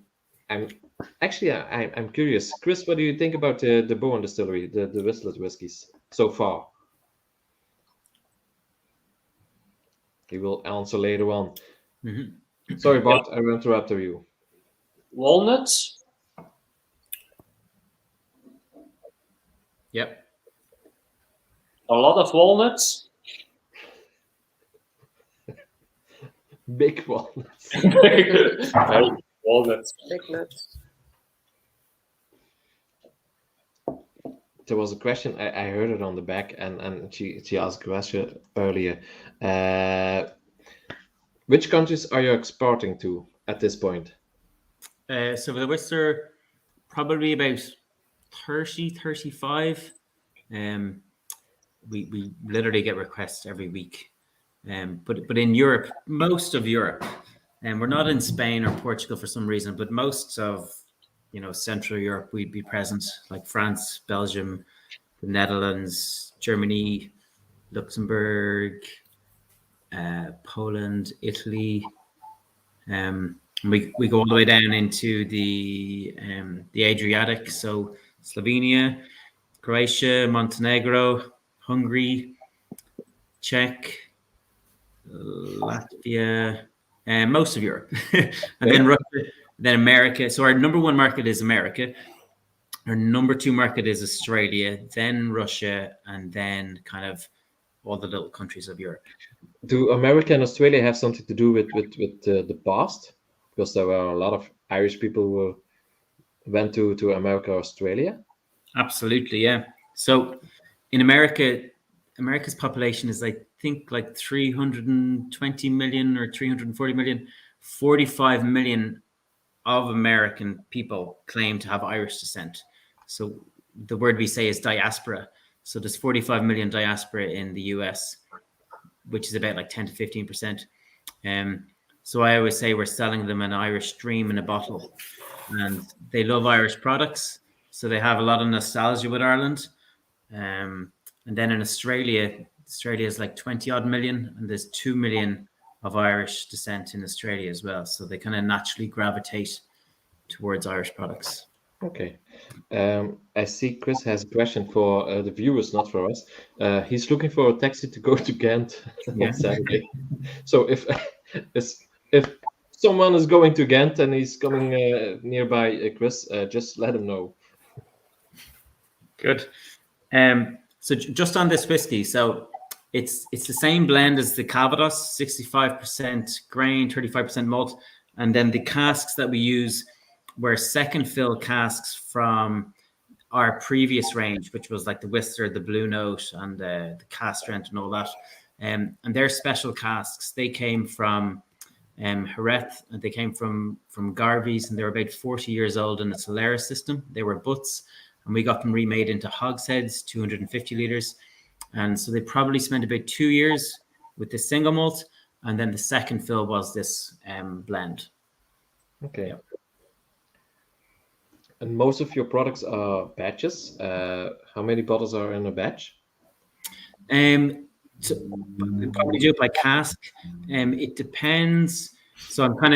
curious, Chris. What do you think about the Boann Distillery, the Whistler whiskies so far? He will answer later on. Sorry, Bart, I will interrupt you. Walnuts. Yep. A lot of walnuts. Big walnuts. Walnuts. Big nuts. There was a question, I heard it on the back, and she asked a question earlier. Which countries are you exporting to at this point? So for the Whistler, probably about 30, 35. We literally get requests every week. But in Europe, most of Europe, and we're not in Spain or Portugal for some reason, but most of Central Europe, we'd be present, like France, Belgium, the Netherlands, Germany, Luxembourg, Poland, Italy. We go all the way down into the Adriatic, so Slovenia, Croatia, Montenegro, Hungary, Czech, Latvia, and most of Europe, and then Russia, then America. So our number one market is America. Our number two market is Australia, then Russia, and then kind of all the little countries of Europe. Do America and Australia have something to do with the past? Because there were a lot of Irish people who went to America or Australia. Absolutely, yeah. So in America, America's population is, I think, like 320 million or 340 million. 45 million of American people claim to have Irish descent. So the word we say is diaspora. So there's 45 million diaspora in the US, which is about like 10 to 15%. So I always say we're selling them an Irish dream in a bottle, and they love Irish products. So they have a lot of nostalgia with Ireland. And then in Australia is like 20 odd million, and there's 2 million of Irish descent in Australia as well. So they kind of naturally gravitate towards Irish products. Okay. I see Chris has a question for the viewers, not for us. He's looking for a taxi to go to Ghent Yeah. on Saturday. So if someone is going to Ghent and he's coming nearby, Chris, just let him know. Good. So just on this whiskey, so it's the same blend as the Calvados, 65% grain, 35% malt, and then the casks that we use were second fill casks from our previous range, which was like the Whistler, the Blue Note, and the Cast Strength and all that. And they're special casks. They came from Jerez, and they came from Garvey's, and they were about 40 years old in the Solaris system. They were butts, and we got them remade into hogsheads, 250 liters. And so they probably spent about 2 years with this single malt, and then the second fill was this blend. Okay. Yeah. And most of your products are batches. How many bottles are in a batch? So we probably do it by cask. It depends. So I'm kind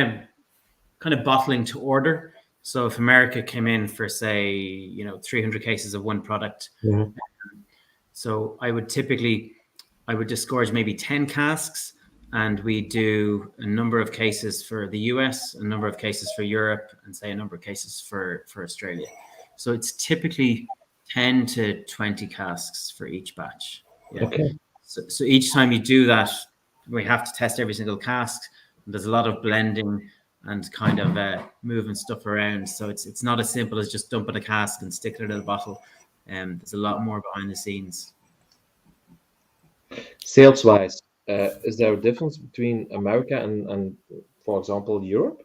of bottling to order. So if America came in for, say, 300 cases of one product, so I would disgorge maybe 10 casks, and we do a number of cases for the US, a number of cases for Europe, and say a number of cases for Australia. So it's typically 10 to 20 casks for each batch. Yeah. Okay. So each time you do that, we have to test every single cask. There's a lot of blending and kind of moving stuff around. So it's not as simple as just dumping a cask and sticking it in a bottle. There's a lot more behind the scenes. Sales-wise, is there a difference between America and, for example, Europe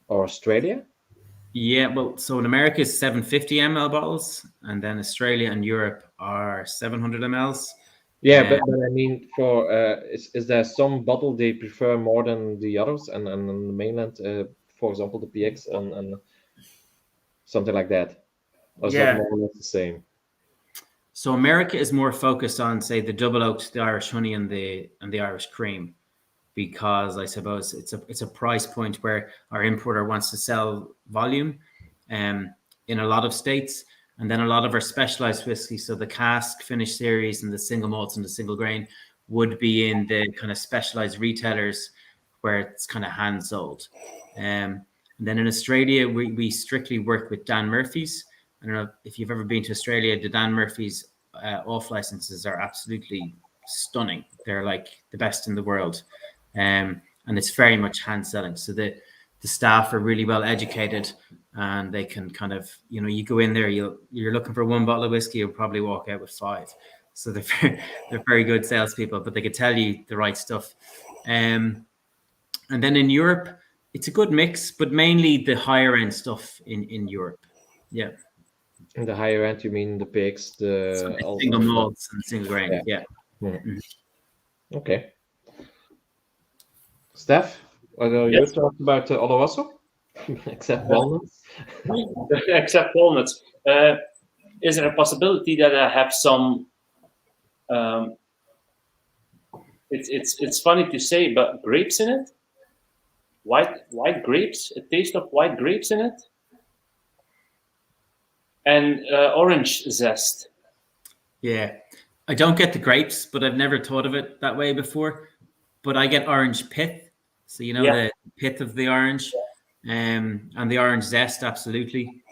or Australia? Yeah, well, so in America is 750 ml bottles, and then Australia and Europe are 700 mls. Yeah, but I mean, is there some bottle they prefer more than the others, and on the mainland, for example, the PX and something like that? Or is that more or less the same? So America is more focused on, say, the double oaked, the Irish honey, and the Irish cream, because I suppose it's a price point where our importer wants to sell volume in a lot of states. And then a lot of our specialized whiskey, so the cask finish series and the single malts and the single grain, would be in the kind of specialized retailers where it's kind of hand sold. And then in Australia, we strictly work with Dan Murphy's. I don't know if you've ever been to Australia. The Dan Murphy's off licenses are absolutely stunning. They're like the best in the world. And it's very much hand selling. So the staff are really well educated, and they can kind of, you go in there, you're looking for one bottle of whiskey, you'll probably walk out with 5. So they're very good salespeople, but they could tell you the right stuff. And then in Europe, it's a good mix, but mainly the higher end stuff in Europe. Yeah. In the higher end, you mean the pigs, the single malts and single grain. Yeah. Mm-hmm. Okay. Steph, what are you talking about Oloroso? Except walnuts? Except walnuts. Is there a possibility that I have some? It's funny to say, but grapes in it. White grapes. A taste of white grapes in it, and orange zest. Yeah, I don't get the grapes, but I've never thought of it that way before. But I get orange pith, so the pith of the orange. And the orange zest, absolutely,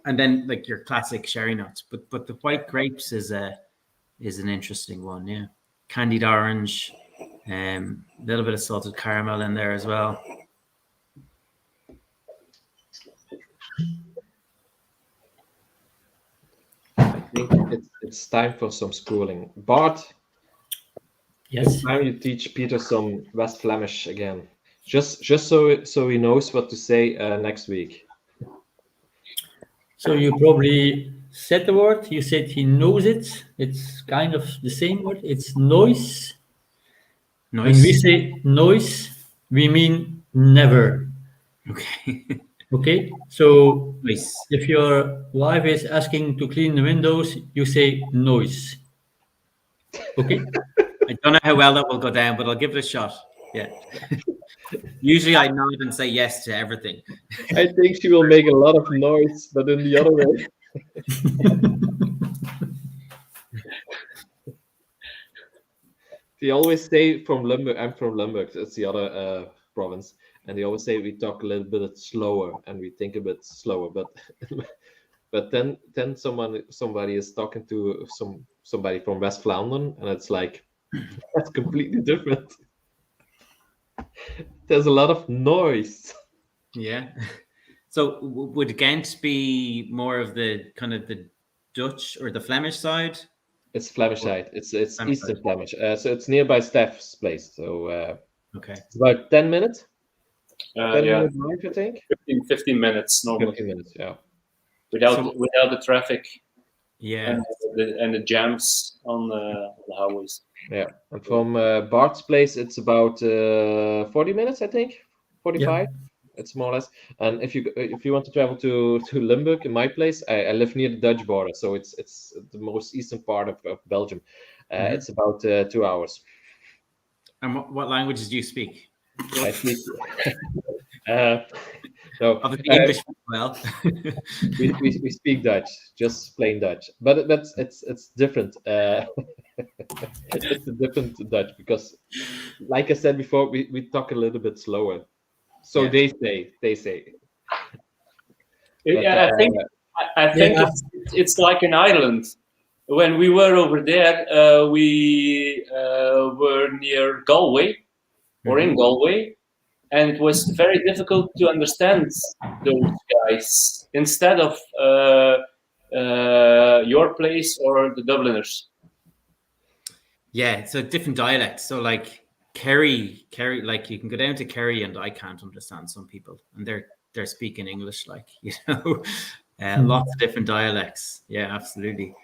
and then like your classic sherry notes. But the white grapes is an interesting one, yeah. Candied orange, a little bit of salted caramel in there as well. I think it's time for some schooling. Bart, Yes. it's time you teach Peter some West Flemish again. Just so he knows what to say next week. So you probably said the word. You said he knows it. It's kind of the same word. It's noise. When we say noise, we mean never. Okay. Okay. So Nice. if your wife is asking to clean the windows, you say noise. Okay. I don't know how well that will go down, but I'll give it a shot. Yeah. Usually I nod and say yes to everything. I think she will make a lot of noise, but in the other way. They always say from Limburg. I'm from Limburg. It's the other province, and they always say we talk a little bit slower and we think a bit slower. But but then somebody is talking to somebody from West Flanders, and it's like that's completely different. There's a lot of noise. Yeah. So would Ghent be more of the kind of the Dutch or the Flemish side? It's Flemish side. It's Flemish Eastern side. Flemish. So it's nearby Steph's place. So Okay. it's about 10 minutes. 10 Yeah, minute drive, I think. 15 minutes normally 15 minutes, yeah. without the traffic Yeah. and the jams on the highways. Yeah. And from Bart's place, it's about 40 minutes, I think. 45. It's more or less. And if you want to travel to Limburg, in my place, I live near the Dutch border, so it's the most eastern part of Belgium. It's about 2 hours. And what languages do you speak? I speak. No, Obviously English as well. we speak Dutch, just plain Dutch, but it's different. It's a different Dutch because, like I said before, we talk a little bit slower. So Yeah. they say. Yeah, I think it's like an island. When we were over there, we were near Galway, or in Galway, and it was very difficult to understand those guys instead of your place or the Dubliners. Yeah, it's a different dialect. So like Kerry, like you can go down to Kerry and I can't understand some people, and they're speaking English, like, you know, lots of different dialects. Yeah, absolutely.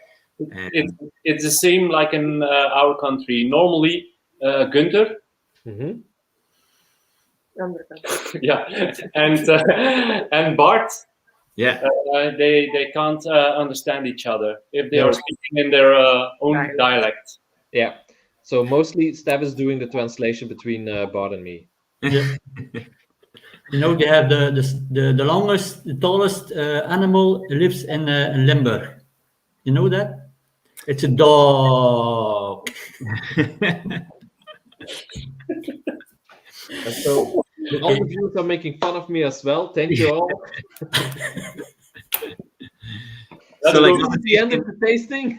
It's the same like in our country. Normally, Gunther, yeah, and Bart, Yeah. they can't understand each other if they are speaking in their own dialect. Yeah. So mostly Steph is doing the translation between Bart and me. Yeah. You know, they have the longest, the tallest animal lives in Limburg. You know that? It's a dog. And so all the viewers are making fun of me as well. Thank you all. So like This is the end of the tasting.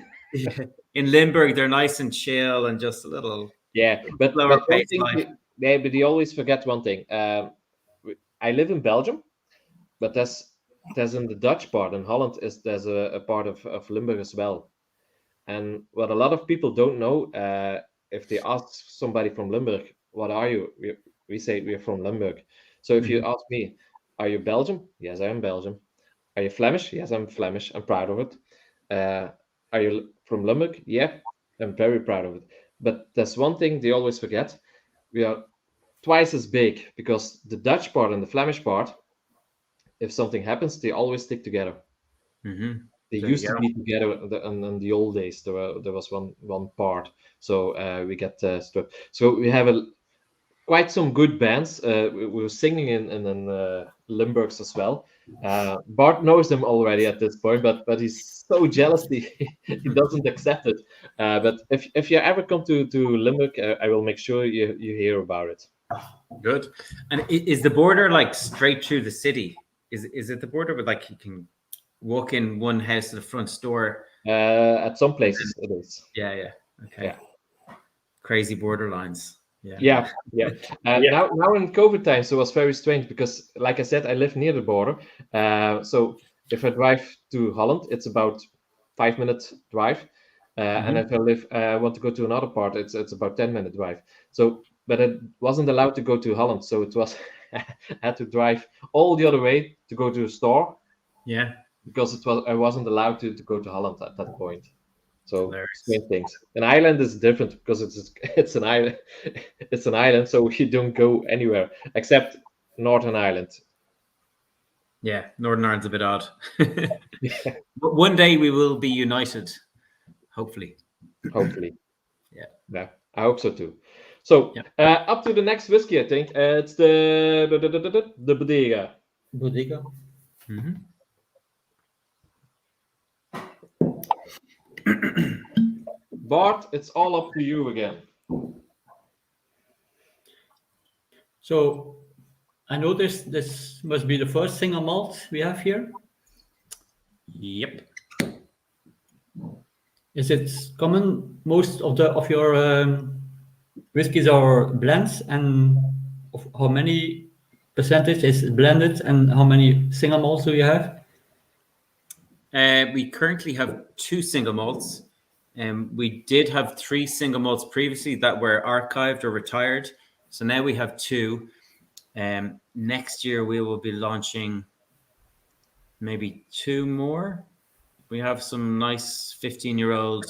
in Limburg, they're nice and chill and just a little. Yeah, but Lower one pace thing, life. but you always forget one thing. I live in Belgium, but there's in the Dutch part in Holland there's a part of Limburg as well. And what a lot of people don't know, if they ask somebody from Limburg, what are you? We say we're from Limburg. So if you ask me, are you Belgium? Yes, I am Belgium. Are you Flemish? Yes, I'm Flemish. I'm proud of it. Are you from Limburg? Yeah, I'm very proud of it. But there's one thing they always forget. We are twice as big because the Dutch part and the Flemish part, if something happens, they always stick together. Mm-hmm. They There used you to go. be together in the old days. There was one part, so we get stripped. So we have quite some good bands. We were singing in Limburgs as well. Bart knows them already at this point, but he's so jealous he doesn't accept it. But if you ever come to Limburg, I will make sure you hear about it. Good. And is the border like straight through the city? Is it the border where like you can walk in one house to the front door? At some places it is. Yeah. Okay. Yeah. Crazy border lines. Yeah. Yeah. Now in COVID times, it was very strange because, like I said, I live near the border. So if I drive to Holland, it's about 5-minute drive, and if I want to go to another part, it's about 10-minute drive. So, but it wasn't allowed to go to Holland, so it was I had to drive all the other way to go to a store. Yeah. Because I wasn't allowed to go to Holland at that point. So Hilarious. strange things. An island is different because it's an island. It's an island, so you don't go anywhere except Northern Ireland. Yeah, Northern Ireland's a bit odd. But one day we will be united, hopefully. Hopefully. Yeah. I hope so too. So up to the next whiskey, I think it's the Bodega. Bodega. Mm-hmm. Bart, it's all up to you again. So I noticed this must be the first single malt we have here. Yep. Is it common? Most of your whiskeys are blends, and how many percentage is blended, and how many single malts do you have? We currently have 2 single malts. We did have 3 single malts previously that were archived or retired. So now we have 2. Next year we will be launching maybe 2 more. We have some nice 15-year-old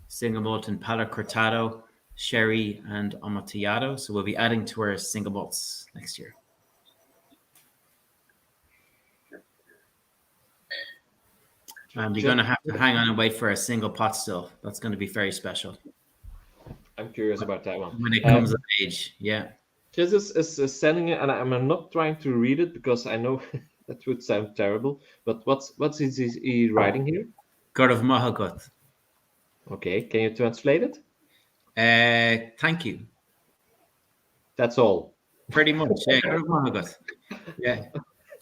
single malt in Palo Cortado, Sherry, and Amontillado. So we'll be adding to our single malts next year. And you're going to have to hang on and wait for a single pot still. That's going to be very special. I'm curious about that one. When it comes of age, yeah. Chris is sending it, and I'm not trying to read it because I know that would sound terrible. But what's he writing here? God of Mahagot. Okay, can you translate it? Thank you. That's all. Pretty much, yeah. God of Mahagot. Yeah.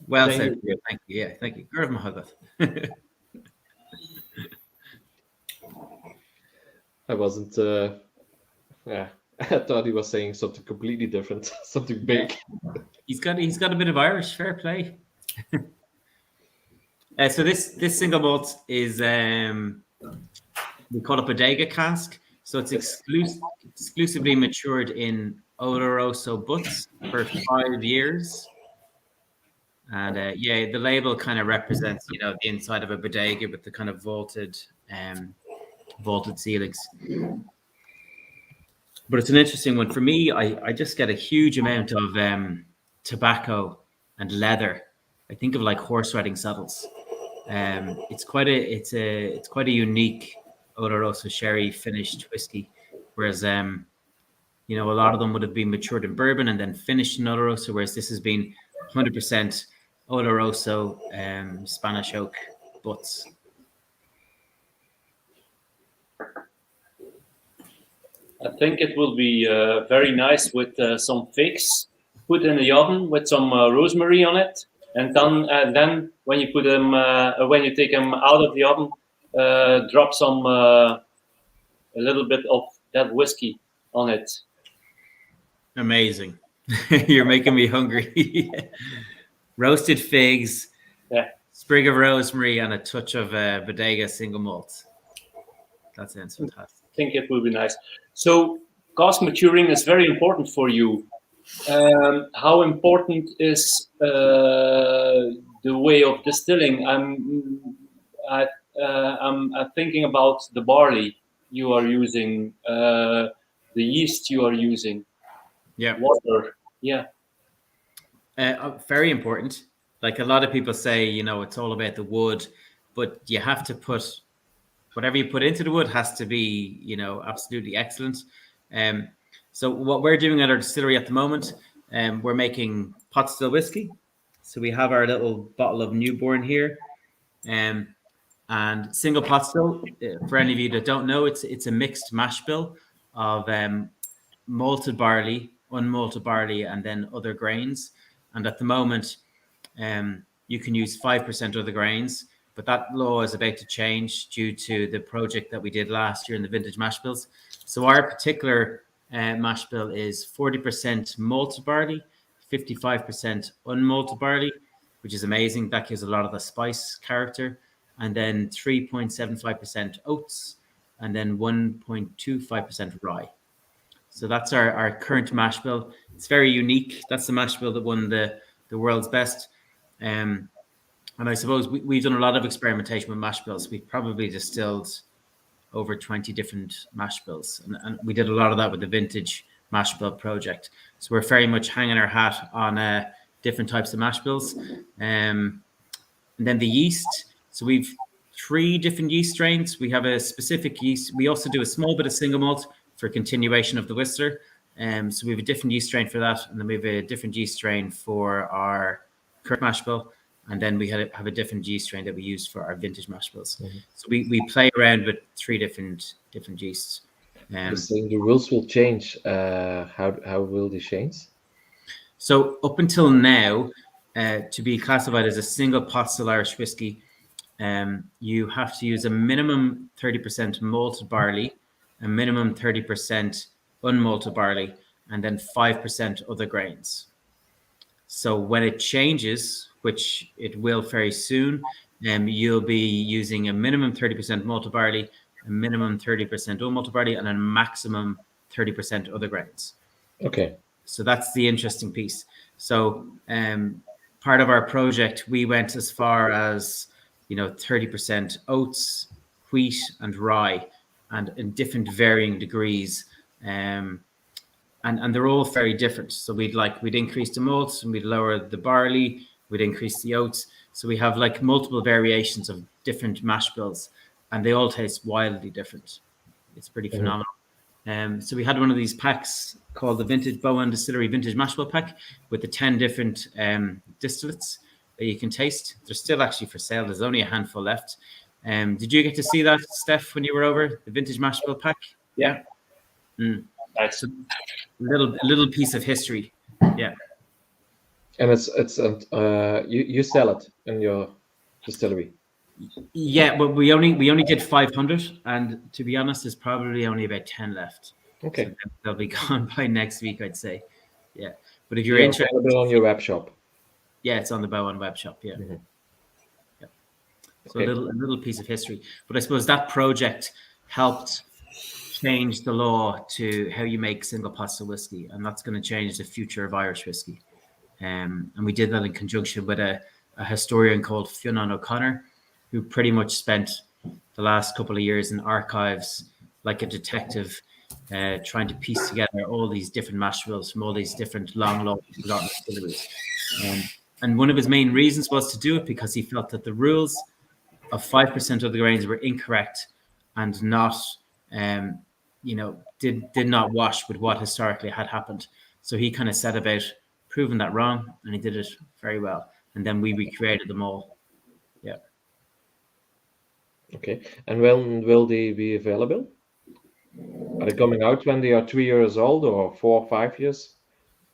Well Thank said. you. Thank you. Yeah, thank you. God of Mahagot. I wasn't. Yeah, I thought he was saying something completely different, something big. He's got a bit of Irish. Fair play. So this single malt is we call it bodega cask. So it's exclusively matured in Oloroso butts for 5 years. And yeah, the label kind of represents, the inside of a bodega with the kind of vaulted ceilings. But it's an interesting one for me. I just get a huge amount of tobacco and leather. I think of like horse riding saddles. It's quite a unique Oloroso sherry finished whiskey, whereas a lot of them would have been matured in bourbon and then finished in Oloroso, whereas this has been 100% Oloroso Spanish oak butts. I think it will be very nice with some figs put in the oven with some rosemary on it, and then when you put them, when you take them out of the oven, drop some a little bit of that whiskey on it. Amazing! You're making me hungry. Roasted figs, yeah, sprig of rosemary, and a touch of bodega single malt. That sounds fantastic. I think it will be nice. So cask maturing is very important for you. How important is the way of distilling? I'm thinking about the barley you are using, the yeast you are using, water. Yeah. Very important. Like a lot of people say, it's all about the wood, but you have to put whatever you put into the wood has to be, absolutely excellent. So what we're doing at our distillery at the moment, we're making pot still whiskey. So we have our little bottle of newborn here, and single pot still. For any of you that don't know, it's a mixed mash bill of malted barley, unmalted barley, and then other grains. And at the moment, you can use 5% of the grains. But that law is about to change due to the project that we did last year in the vintage mash bills. So our particular mash bill is 40% malted barley, 55% unmalted barley, which is amazing. That gives a lot of the spice character. And then 3.75% oats, and then 1.25% rye. So that's our current mash bill. It's very unique. That's the mash bill that won the world's best. And I suppose we've done a lot of experimentation with mash bills. We've probably distilled over 20 different mash bills. And we did a lot of that with the vintage mash bill project. So we're very much hanging our hat on different types of mash bills. And then the yeast. So we've 3 different yeast strains. We have a specific yeast. We also do a small bit of single malt for continuation of the Whistler. So we have a different yeast strain for that. And then we have a different yeast strain for our current mash bill. and then we have a different yeast strain that we use for our vintage mash bills. So we play around with 3 different yeasts. You're saying the rules will change. How will they change? So up until now, to be classified as a single pot still Irish whiskey, you have to use a minimum 30% malted barley, a minimum 30% unmalted barley, and then 5% other grains. So when it changes, which it will very soon, you'll be using a minimum 30% malted barley, a minimum 30% unmalted barley, and a maximum 30% other grains. Okay. So that's the interesting piece. So part of our project, we went as far as 30% oats, wheat, and rye, and in different varying degrees. And they're all very different. So we'd increase the malts, and we'd lower the barley, we'd increase the oats. So we have like multiple variations of different mash bills, and they all taste wildly different. It's pretty phenomenal. So we had one of these packs called the Boann Distillery Vintage Mash Bill Pack with the 10 different distillates that you can taste. They're still actually for sale. There's only a handful left. Did you get to see that, Steph, when you were over, the Vintage Mash Bill Pack? Yeah. Nice. So a little piece of history. Yeah. And you sell it in your distillery. Yeah, but we only did 500, and to be honest, there's probably only about 10 left. Okay. So they'll be gone by next week, I'd say. Yeah. But if you're interested, on your web shop. Yeah, it's on the Boann web shop. Yeah. Yeah. So Okay. a little piece of history. But I suppose that project helped change the law to how you make single pot still whiskey, and that's going to change the future of Irish whiskey. And we did that in conjunction with a historian called Fionn O'Connor, who pretty much spent the last couple of years in archives like a detective, trying to piece together all these different mash bills from all these different long forgotten distilleries. And one of his main reasons was to do it because he felt that the rules of 5% of the grains were incorrect and not, did not wash with what historically had happened. So he kind of set about proving that wrong, and he did it very well. And then we recreated them all. Yeah. Okay. And when will they be available? Are they coming out when they are 3 years old or 4 or 5 years?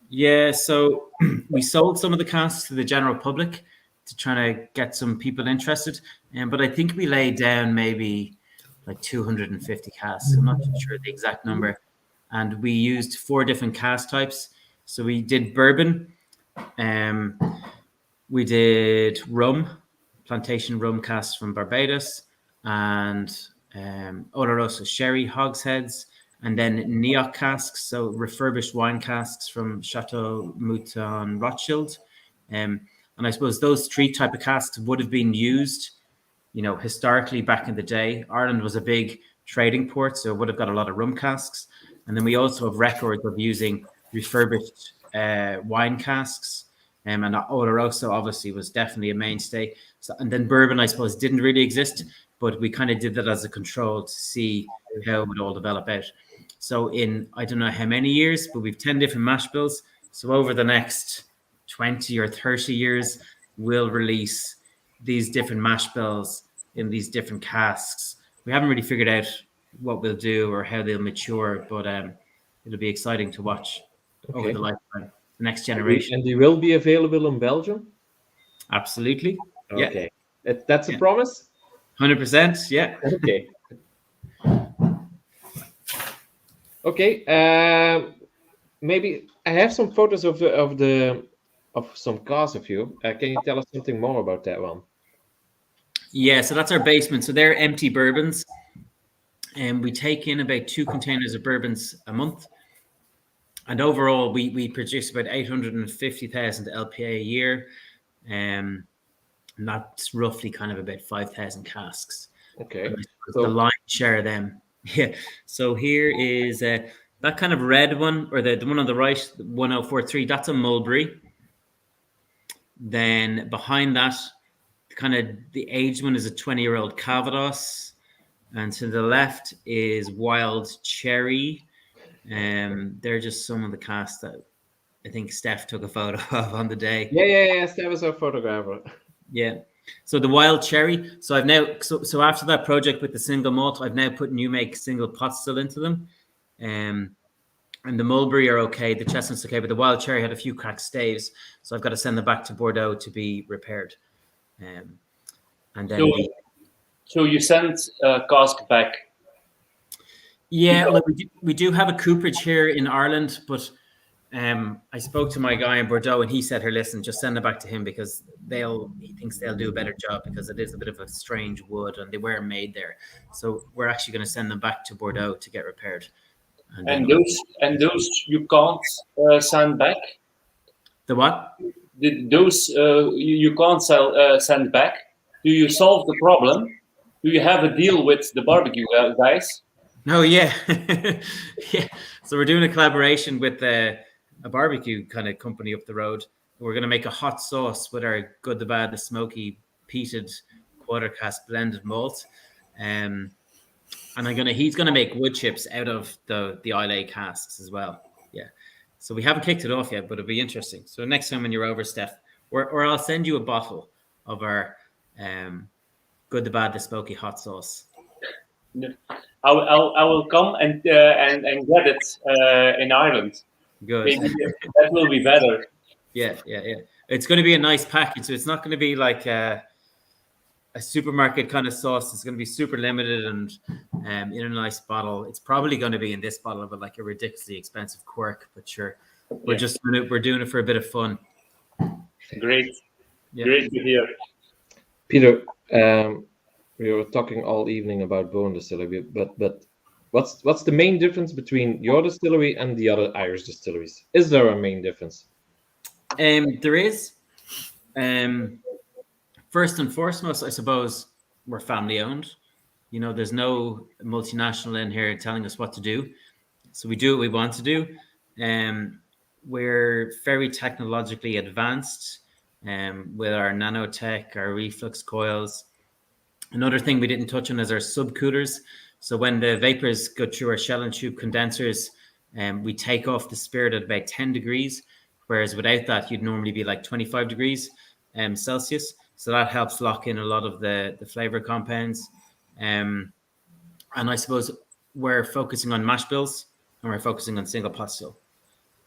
Yeah, so we sold some of the casks to the general public to try to get some people interested. But I think we laid down maybe like 250 casks. I'm not sure the exact number. And we used 4 different cask types. So we did bourbon, we did rum, plantation rum casks from Barbados, and Oloroso sherry hogsheads, and then Neoc casks, so refurbished wine casks from Chateau Mouton Rothschild. And I suppose those 3 type of casks would have been used, historically back in the day. Ireland was a big trading port, so it would have got a lot of rum casks. And then we also have records of using refurbished wine casks. And Oloroso obviously was definitely a mainstay. So, and then bourbon, I suppose, didn't really exist, but we kind of did that as a control to see how it would all develop out. So in, I don't know how many years, but we've 10 different mash bills. So over the next 20 or 30 years, we'll release these different mash bills in these different casks. We haven't really figured out what we'll do or how they'll mature, but it'll be exciting to watch over the lifetime, the next generation. And they will be available in Belgium? Absolutely. Okay. Yeah. That's a promise? 100%, yeah. Okay. Okay. Maybe I have some photos of some cars of you. Can you tell us something more about that one? Yeah, so that's our basement. So they're empty bourbons, and we take in about 2 containers of bourbons a month. And overall, we produce about 850,000 LPA a year, and that's roughly kind of about 5,000 casks. Okay. So the lion's share of them. Yeah. So here is that kind of red one, or the one on the right, 1043. That's a mulberry. Then behind that, kind of the aged one is a 20-year-old Calvados, and to the left is wild cherry. They're just some of the casks that I think Steph took a photo of on the day. Yeah. Steph was our photographer. Yeah. So the wild cherry. So I've now so after that project with the single malt, I've now put new make single pot still into them. And the mulberry are okay, the chestnut's okay, but the wild cherry had a few cracked staves, so I've got to send them back to Bordeaux to be repaired. And then so you sent cask back. Yeah, look, we do have a cooperage here in Ireland, but I spoke to my guy in Bordeaux and he said, "Here, listen, just send them back to him because he thinks they'll do a better job because it is a bit of a strange wood and they weren't made there." So we're actually going to send them back to Bordeaux to get repaired. And those you can't send back. The what? Those you can't send back. Do you solve the problem? Do you have a deal with the barbecue guys? Oh yeah, yeah. So we're doing a collaboration with a barbecue kind of company up the road. We're going to make a hot sauce with our good, the bad, the smoky, peated quarter cask blended malt. And he's gonna make wood chips out of the Islay casks as well. Yeah. So we haven't kicked it off yet, but it'll be interesting. So next time when you're over, Steph, or I'll send you a bottle of our good, the bad, the smoky hot sauce. I will come and get it in Ireland. Good. Maybe that will be better. Yeah. It's going to be a nice package. So it's not going to be like a supermarket kind of sauce. It's going to be super limited and in a nice bottle. It's probably going to be in this bottle, but like a ridiculously expensive cork. But sure, we're doing it for a bit of fun. Great, Great to hear. Peter, we were talking all evening about Boann Distillery, but what's the main difference between your distillery and the other Irish distilleries? Is there a main difference? There is. First and foremost, I suppose we're family owned. You know, there's no multinational in here telling us what to do. So we do what we want to do. We're very technologically advanced with our nanotech, our reflux coils. Another thing we didn't touch on is our subcoolers. So when the vapors go through our shell and tube condensers, we take off the spirit at about 10 degrees, whereas without that, you'd normally be like 25 degrees Celsius. So that helps lock in a lot of the flavor compounds. And I suppose we're focusing on mash bills and we're focusing on single pot still.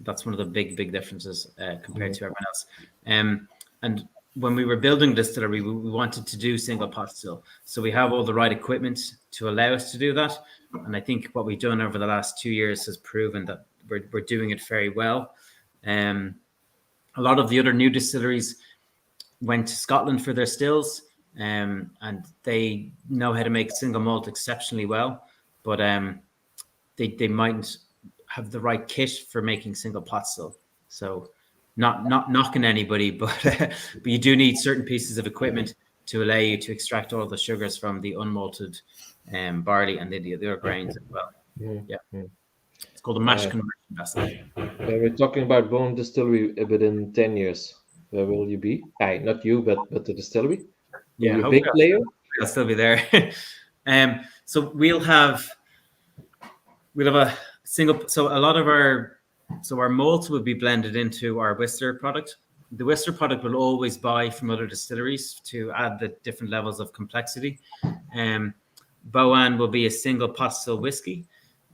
That's one of the big differences compared to everyone else. And when we were building the distillery, we wanted to do single pot still. So we have all the right equipment to allow us to do that. And I think what we've done over the last 2 years has proven that we're doing it very well. A lot of the other new distilleries went to Scotland for their stills, and they know how to make single malt exceptionally well, but they mightn't have the right kit for making single pot still. So not knocking anybody, but you do need certain pieces of equipment to allow you to extract all the sugars from the unmalted barley and the other grains as well. Yeah. It's called a mash conversion vessel. We're talking about Boann Distillery within 10 years. Where will you be? Not you, but the distillery. Yeah, a big player. I'll still be there. So we'll have a single. So a lot of our malts will be blended into our Whistler product. The Whistler product will always buy from other distilleries to add the different levels of complexity. Boann will be a single pot still whiskey.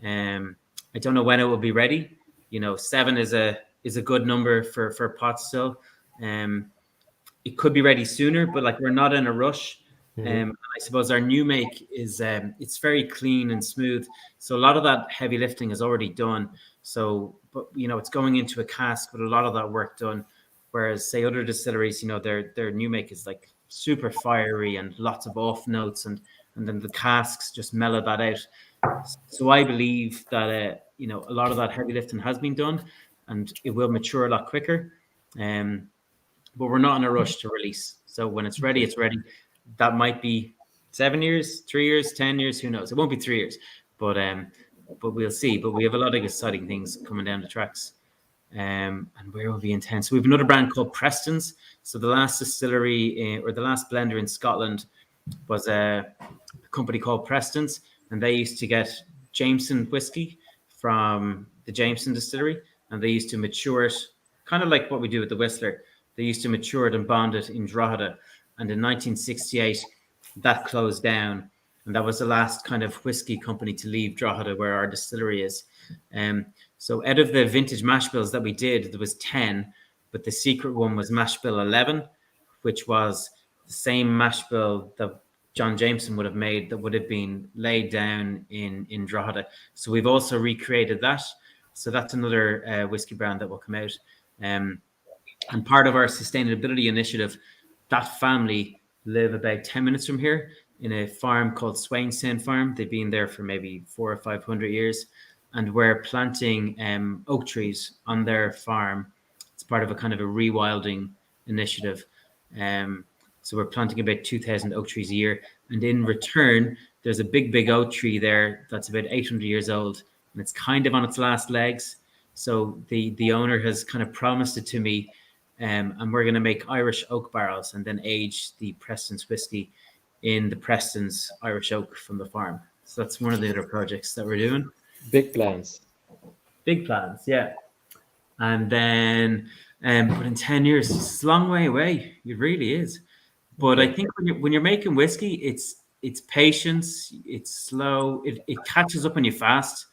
I don't know when it will be ready. 7 is a good number for pot still. It could be ready sooner, but like we're not in a rush. I suppose our new make is it's very clean and smooth. So a lot of that heavy lifting is already done. So, but it's going into a cask with a lot of that work done. Whereas say other distilleries, their new make is like super fiery and lots of off notes, and then the casks just mellow that out. So I believe that a lot of that heavy lifting has been done, and it will mature a lot quicker. But we're not in a rush to release. So when it's ready, it's ready. That might be 7 years, 3 years, 10 years, who knows? It won't be 3 years, but we'll see. But we have a lot of exciting things coming down the tracks. And where will be intense? We have another brand called Preston's. So the last distillery or the last blender in Scotland was a company called Preston's, and they used to get Jameson whiskey from the Jameson distillery, and they used to mature it, kind of like what we do with the Whistler. They used to mature it and bond it in Drogheda. And in 1968, that closed down. And that was the last kind of whiskey company to leave Drogheda, where our distillery is. So out of the vintage mash bills that we did, there was 10, but the secret one was mash bill 11, which was the same mash bill that John Jameson would have made, that would have been laid down in Drogheda. So we've also recreated that. So that's another whiskey brand that will come out. And part of our sustainability initiative, that family live about 10 minutes from here in a farm called Swainstown Farm. They've been there for maybe 400 or 500 years. And we're planting oak trees on their farm. It's part of a kind of a rewilding initiative. So we're planting about 2,000 oak trees a year. And in return, there's a big oak tree there that's about 800 years old. And it's kind of on its last legs. So the owner has kind of promised it to me. And we're going to make Irish oak barrels and then age the Preston's whiskey in the Preston's Irish oak from the farm. So that's one of the other projects that we're doing. Big plans. Big plans, yeah. And then, but in 10 years, it's a long way away. It really is. But I think when you're making whiskey, it's patience. It's slow. It catches up on you fast.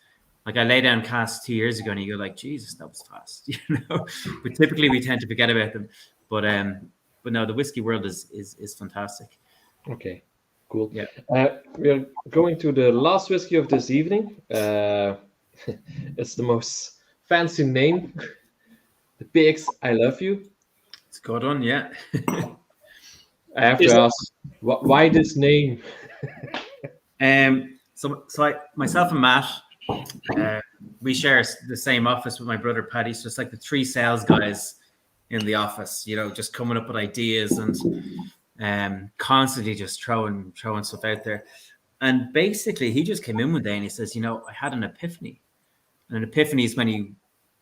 Like I lay down casks 2 years ago, and you go like, Jesus, that was fast, you know. But typically we tend to forget about them. But no, the whiskey world is fantastic. Okay, cool. Yeah. We're going to the last whiskey of this evening. It's the most fancy name, the PX I Love You. It's a good one, yeah. I have to ask, why this name? So myself and Matt, we share the same office with my brother Paddy. So it's like the three sales guys in the office, you know, just coming up with ideas and constantly just throwing stuff out there. And basically, he just came in one day and he says, you know, I had an epiphany. And an epiphany is when you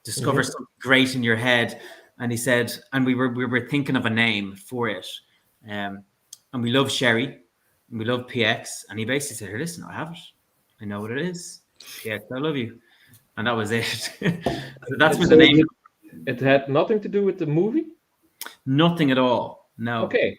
discover something great in your head. And he said, and we were thinking of a name for it. And we love sherry and we love PX. And he basically said, hey, listen, I have it. I know what it is. PX, I love you. And that was it. So that's where the name. It had nothing to do with the movie? Nothing at all. No. Okay.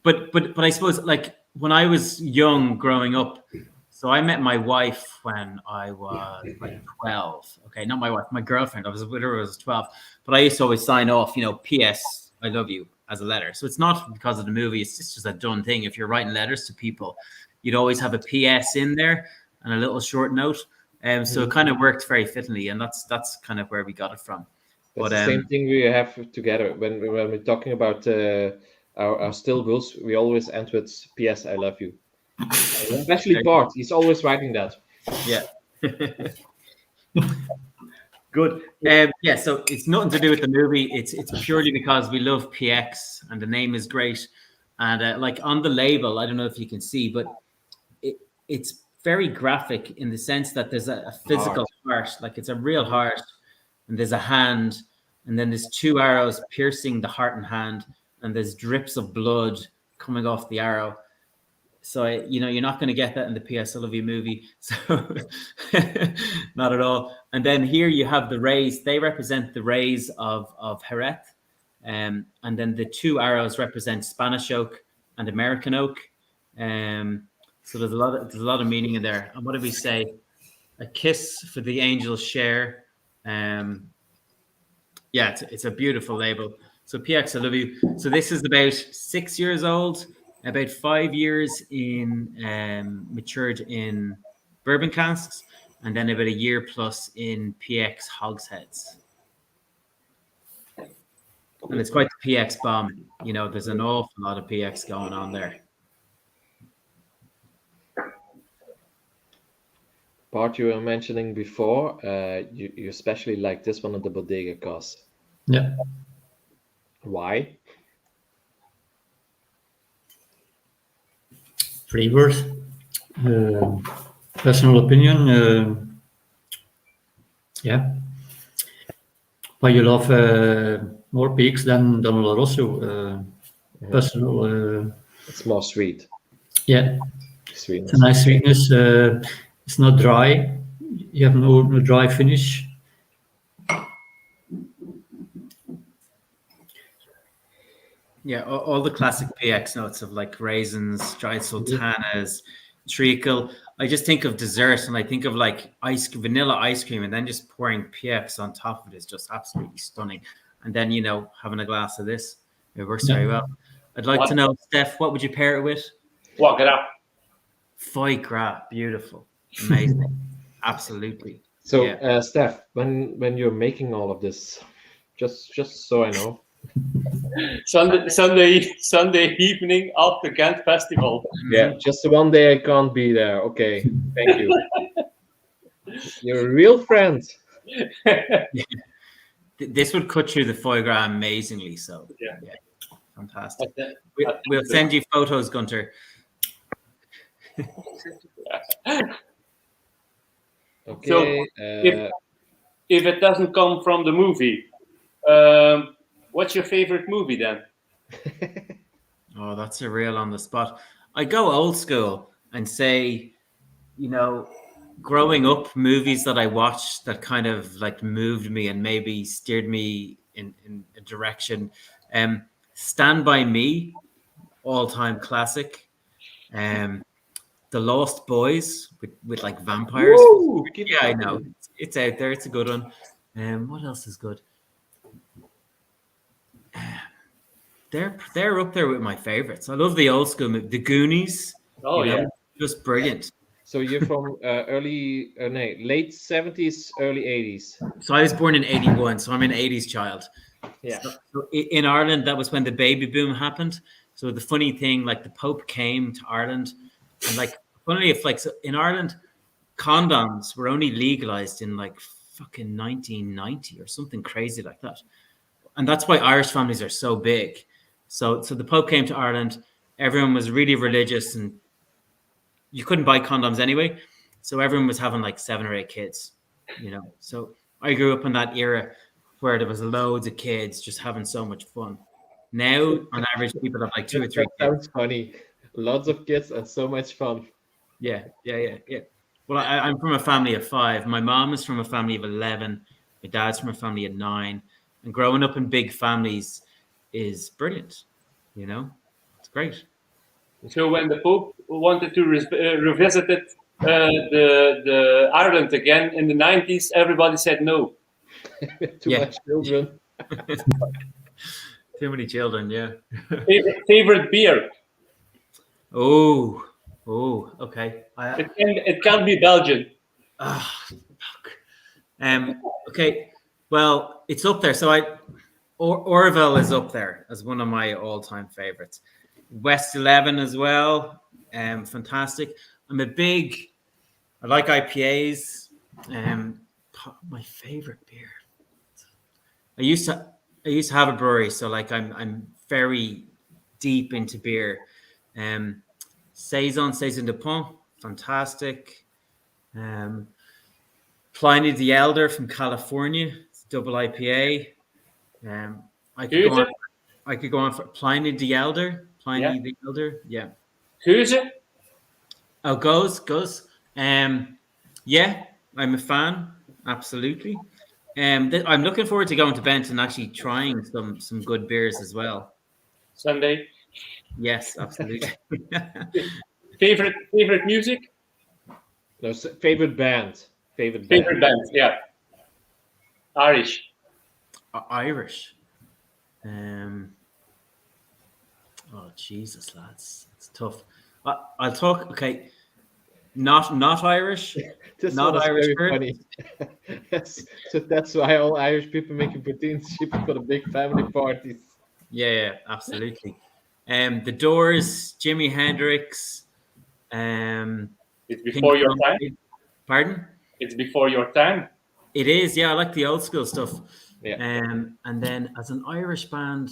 But I suppose, like, when I was young growing up, so I met my wife when I was like 12. Okay, not my wife, my girlfriend. I was with her when I was 12. But I used to always sign off, you know, P.S. I love you as a letter. So it's not because of the movie. It's just a done thing. If you're writing letters to people, you'd always have a P.S. in there and a little short note. So it kind of worked very fittingly, and that's kind of where we got it from. That's the same thing we have together. When we're talking about our still bills, we always end with P.S. I love you. Especially Bart, he's always writing that. Yeah. Good. Yeah, so it's nothing to do with the movie. It's purely because we love PX and the name is great. And like on the label, I don't know if you can see, but it's very graphic in the sense that there's a physical heart, like it's a real heart, and there's a hand, and then there's two arrows piercing the heart and hand, and there's drips of blood coming off the arrow. So, you know, you're not going to get that in the P.S. I Love You movie. So not at all. And then here you have the rays. They represent the rays of Jerez. And then the two arrows represent Spanish oak and American oak. So there's a lot of meaning in there. And what did we say? A kiss for the angels share. Yeah, it's a beautiful label. So PX, I love you. So this is about 6 years old, about 5 years in matured in bourbon casks, and then about a year plus in PX hogsheads. And it's quite the PX bomb. You know, there's an awful lot of PX going on there. Part you were mentioning before, you especially like this one at the Bodega Cas. Yeah. Why? Flavors, personal opinion. Yeah. Why you love more peaks than Oloroso? Personal. It's more sweet. Yeah. Sweetness. It's a nice sweetness. It's not dry. You have no dry finish. Yeah, all the classic PX notes of like raisins, dried sultanas, treacle. I just think of dessert and I think of like vanilla ice cream, and then just pouring PX on top of it is just absolutely stunning. And then, having a glass of this, it works very well. I'd like to know, Steph, what would you pair it with? Walk it up. Foie gras, beautiful, amazing, absolutely. So, Yeah. Steph, when you're making all of this, just so I know. Sunday evening after Ghent Festival. Yeah, just one day I can't be there. Okay, thank you. You're a real friend. This would cut through the foie gras amazingly. So yeah, fantastic. We'll send you photos, Gunter. Okay. So if it doesn't come from the movie, what's your favorite movie then? Oh, that's a real on the spot. I go old school and say, growing up, movies that I watched that kind of like moved me and maybe steered me in a direction. Stand By Me, all-time classic. The Lost Boys with like vampires. Woo! Yeah, I know. It's out there. It's a good one. What else is good? They're up there with my favorites. I love the old school movie. The Goonies. Oh, yeah. Just brilliant. So you're from late 70s, early 80s. So I was born in 81, so I'm an 80s child. Yeah. So in Ireland, that was when the baby boom happened. So the funny thing, like the Pope came to Ireland, and like funnily, if like so in Ireland, condoms were only legalized in like fucking 1990 or something crazy like that, and that's why Irish families are so big. So the Pope came to Ireland. Everyone was really religious, and you couldn't buy condoms anyway. So everyone was having like 7 or 8 kids, So I grew up in that era where there was loads of kids just having so much fun. Now, on average, people have like 2 or 3 kids. Sounds funny. Lots of kids and so much fun. Yeah. Well, I'm from a family of 5. My mom is from a family of 11. My dad's from a family of 9. And growing up in big families is brilliant. It's great. So when the Pope wanted to revisit the Ireland again in the 90s, everybody said no. Too much children. Too many children, yeah. Favorite beer? Oh, okay. It can't be Belgian. Fuck. Okay. Well, it's up there. So Orville is up there as one of my all-time favorites. West 11 as well. Fantastic. I like IPAs. My favorite beer. I used to have a brewery, so like I'm very deep into beer. Saison de Pont, fantastic. Pliny the Elder from California, it's double IPA. I could go on for Pliny the Elder. The Elder, yeah. Who is it? Oh, goes. Yeah, I'm a fan, absolutely. I'm looking forward to going to Bent and actually trying some good beers as well. Sunday. Yes, absolutely. Favorite music? No, favorite band. Favorite band, yeah. Irish. Irish. Oh Jesus, lads, it's tough. I'll talk. Okay, not Irish. Not Irish. Very funny. So that's why all Irish people making poutine soup for the big family parties. Yeah, absolutely. The Doors, Jimi Hendrix. It's before your time. Pardon? It's before your time. It is. Yeah, I like the old school stuff. Yeah. And then as an Irish band,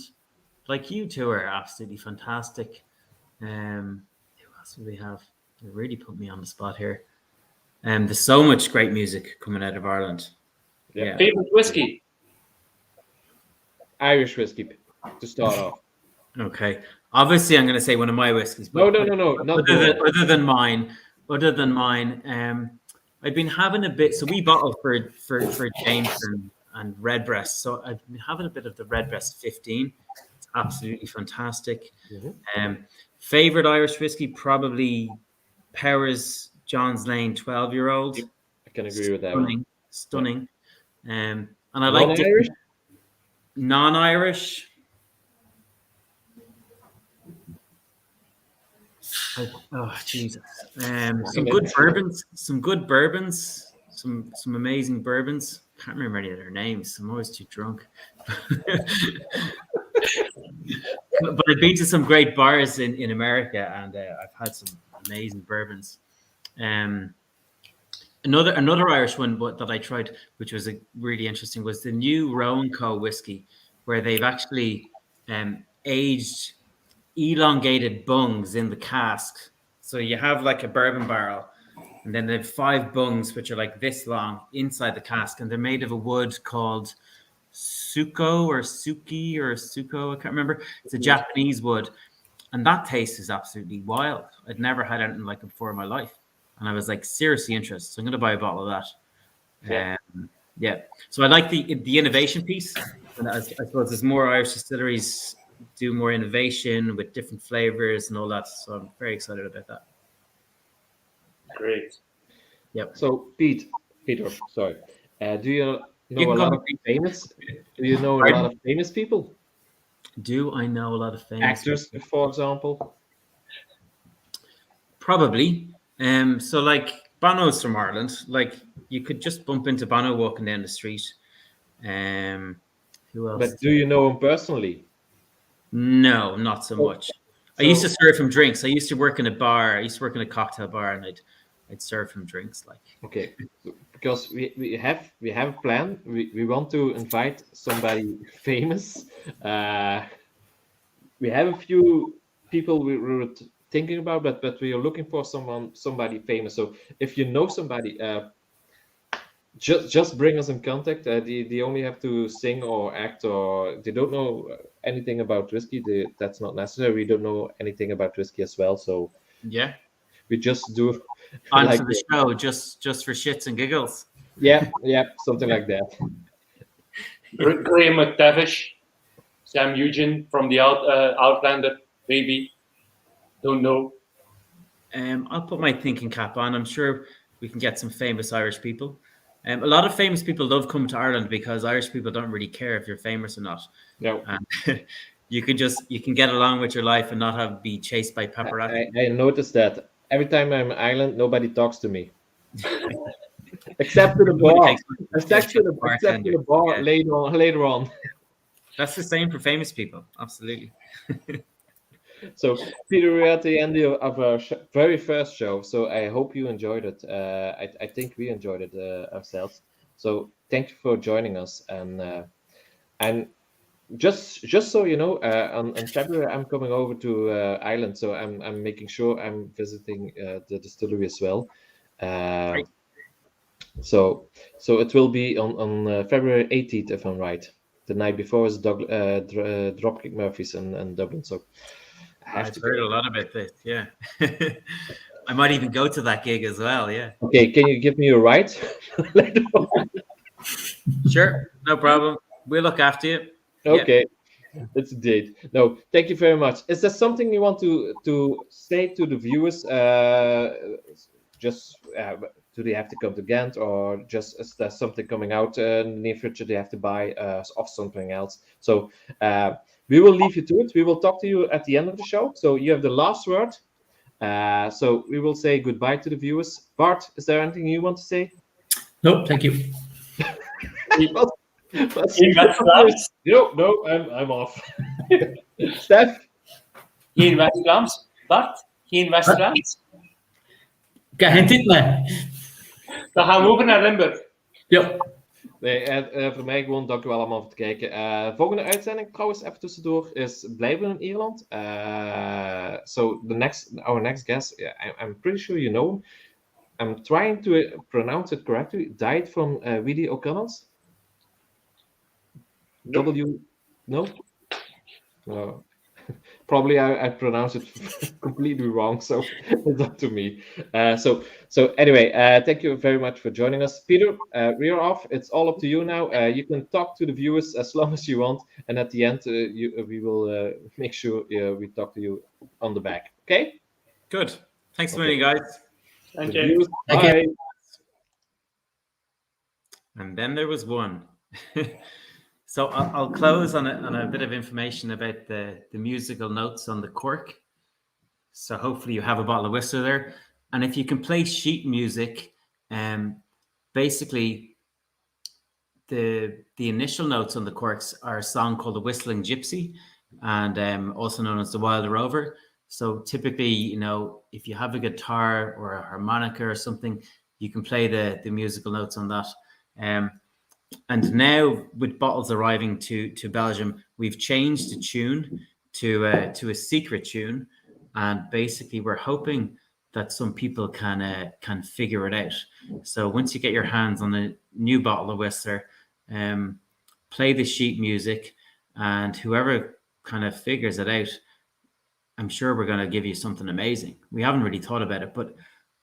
like you two are absolutely fantastic. Who else do we have? They really put me on the spot here. There's so much great music coming out of Ireland. Yeah. Favorite whiskey? Irish whiskey to start off. Okay. Obviously, I'm going to say one of my whiskeys. But no. Not other than mine. I've been having a bit. So we bottle for James and Redbreast. So I've been having a bit of the Redbreast 15. It's absolutely fantastic. Mhm. Favorite Irish whiskey, probably Powers John's Lane 12-year-old. I can agree with that one. Stunning. And I like Non-Irish? different non-Irish. Oh Jesus! Some good bourbons, some amazing bourbons. Can't remember any of their names. I'm always too drunk. But I've been to some great bars in America, and I've had some amazing bourbons. Another Irish one that I tried, which was really interesting, was the new Rowan Co. whiskey, where they've actually aged elongated bungs in the cask. So you have like a bourbon barrel, and then they have 5 bungs which are like this long inside the cask, and they're made of a wood called suko or suki or suko. I can't remember. It's a Japanese wood, and that taste is absolutely wild. I'd never had anything like it before in my life, and I was like seriously interested. So I'm going to buy a bottle of that. Yeah. So I like the innovation piece, and I suppose there's more Irish distilleries do more innovation with different flavors and all that. So I'm very excited about that. Great. Yep. So Peter, sorry. Do you You know can a go lot ahead. of famous? Do you know a Pardon? lot of famous people? Do I know a lot of famous Actors, people? for example. Probably. So like Bono's from Ireland. Like you could just bump into Bono walking down the street. Who else? But do you know him personally? No, not so much. I used to serve him drinks. I used to work in a bar. I used to work in a cocktail bar, and I'd serve him drinks. Like Okay, because we have a plan. We want to invite somebody famous. We have a few people we were thinking about, but we are looking for somebody famous. So if you know somebody, just bring us in contact. They only have to sing or act, or they don't know anything about whiskey. That's not necessary. We don't know anything about whiskey as well. So yeah, we just do onto like the show just for shits and giggles. yeah, something like that. Graham McTavish, Sam Eugene from the Outlander, maybe. Don't know. I'll put my thinking cap on. I'm sure we can get some famous Irish people. A lot of famous people love coming to Ireland because Irish people don't really care if you're famous or not. No, And you can get along with your life and not be chased by paparazzi. I noticed that every time I'm in Ireland, nobody talks to me. Except to the bar. Except to the bar Yeah. later on. That's the same for famous people. Absolutely. So, Peter, we're at the end of our very first show. So I hope you enjoyed it. I think we enjoyed it ourselves. So thank you for joining us. And just so you know, on February I'm coming over to Ireland. So I'm making sure I'm visiting the distillery as well. Great. So it will be on February 18th, if I'm right. The night before is Dropkick Murphys in Dublin. So I've heard a lot about this. Yeah. I might even go to that gig as well. Yeah. Okay, can you give me a ride? Sure. No problem. We'll look after you. Okay. That's a date. No, thank you very much. Is there something you want to say to the viewers? Just do they have to come to Ghent, or just is there something coming out in the near future they have to buy of something else? So we will leave you to it. We will talk to you at the end of the show. So you have the last word. So we will say goodbye to the viewers. Bart, is there anything you want to say? No, thank you. No, I'm off. Steph? Geen West-Vlaams? Bart? Geen West-Vlaams? Geen dit maar. Dan gaan we over naar Limburg. Ja. Nee, voor mij gewoon dank u wel allemaal voor het kijken. Volgende uitzending, trouwens, even tussendoor, is blijven in Ierland. So our next guest, I'm pretty sure you know him. I'm trying to pronounce it correctly. Died from Willie O'Connell's. Nope. No? Oh. Probably I pronounced it completely wrong, so it's up to me. So anyway, thank you very much for joining us, Peter. We are off. It's all up to you now. You can talk to the viewers as long as you want, and at the end, we will make sure we talk to you on the back. Okay? Good. Thanks a Okay. million, guys. Thank The you. viewers, Thank you. bye. And then there was one. So I'll close on a bit of information about the musical notes on the cork. So hopefully you have a bottle of whistler there. And if you can play sheet music, basically the initial notes on the corks are a song called The Whistling Gypsy, and also known as The Wild Rover. So typically, you know, if you have a guitar or a harmonica or something, you can play the musical notes on that. And now with bottles arriving to Belgium, we've changed the tune to a secret tune, and basically we're hoping that some people can figure it out. So once you get your hands on a new bottle of whistler, play the sheet music, and whoever kind of figures it out, I'm sure we're going to give you something amazing. We haven't really thought about it, but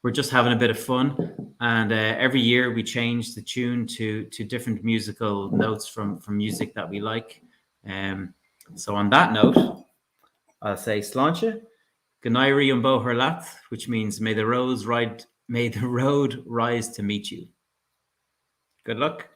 we're just having a bit of fun. And every year we change the tune to different musical notes from music that we like. So on that note, I'll say Sláinte, Gnairi Umbo Herlat, which means may the road rise to meet you. Good luck.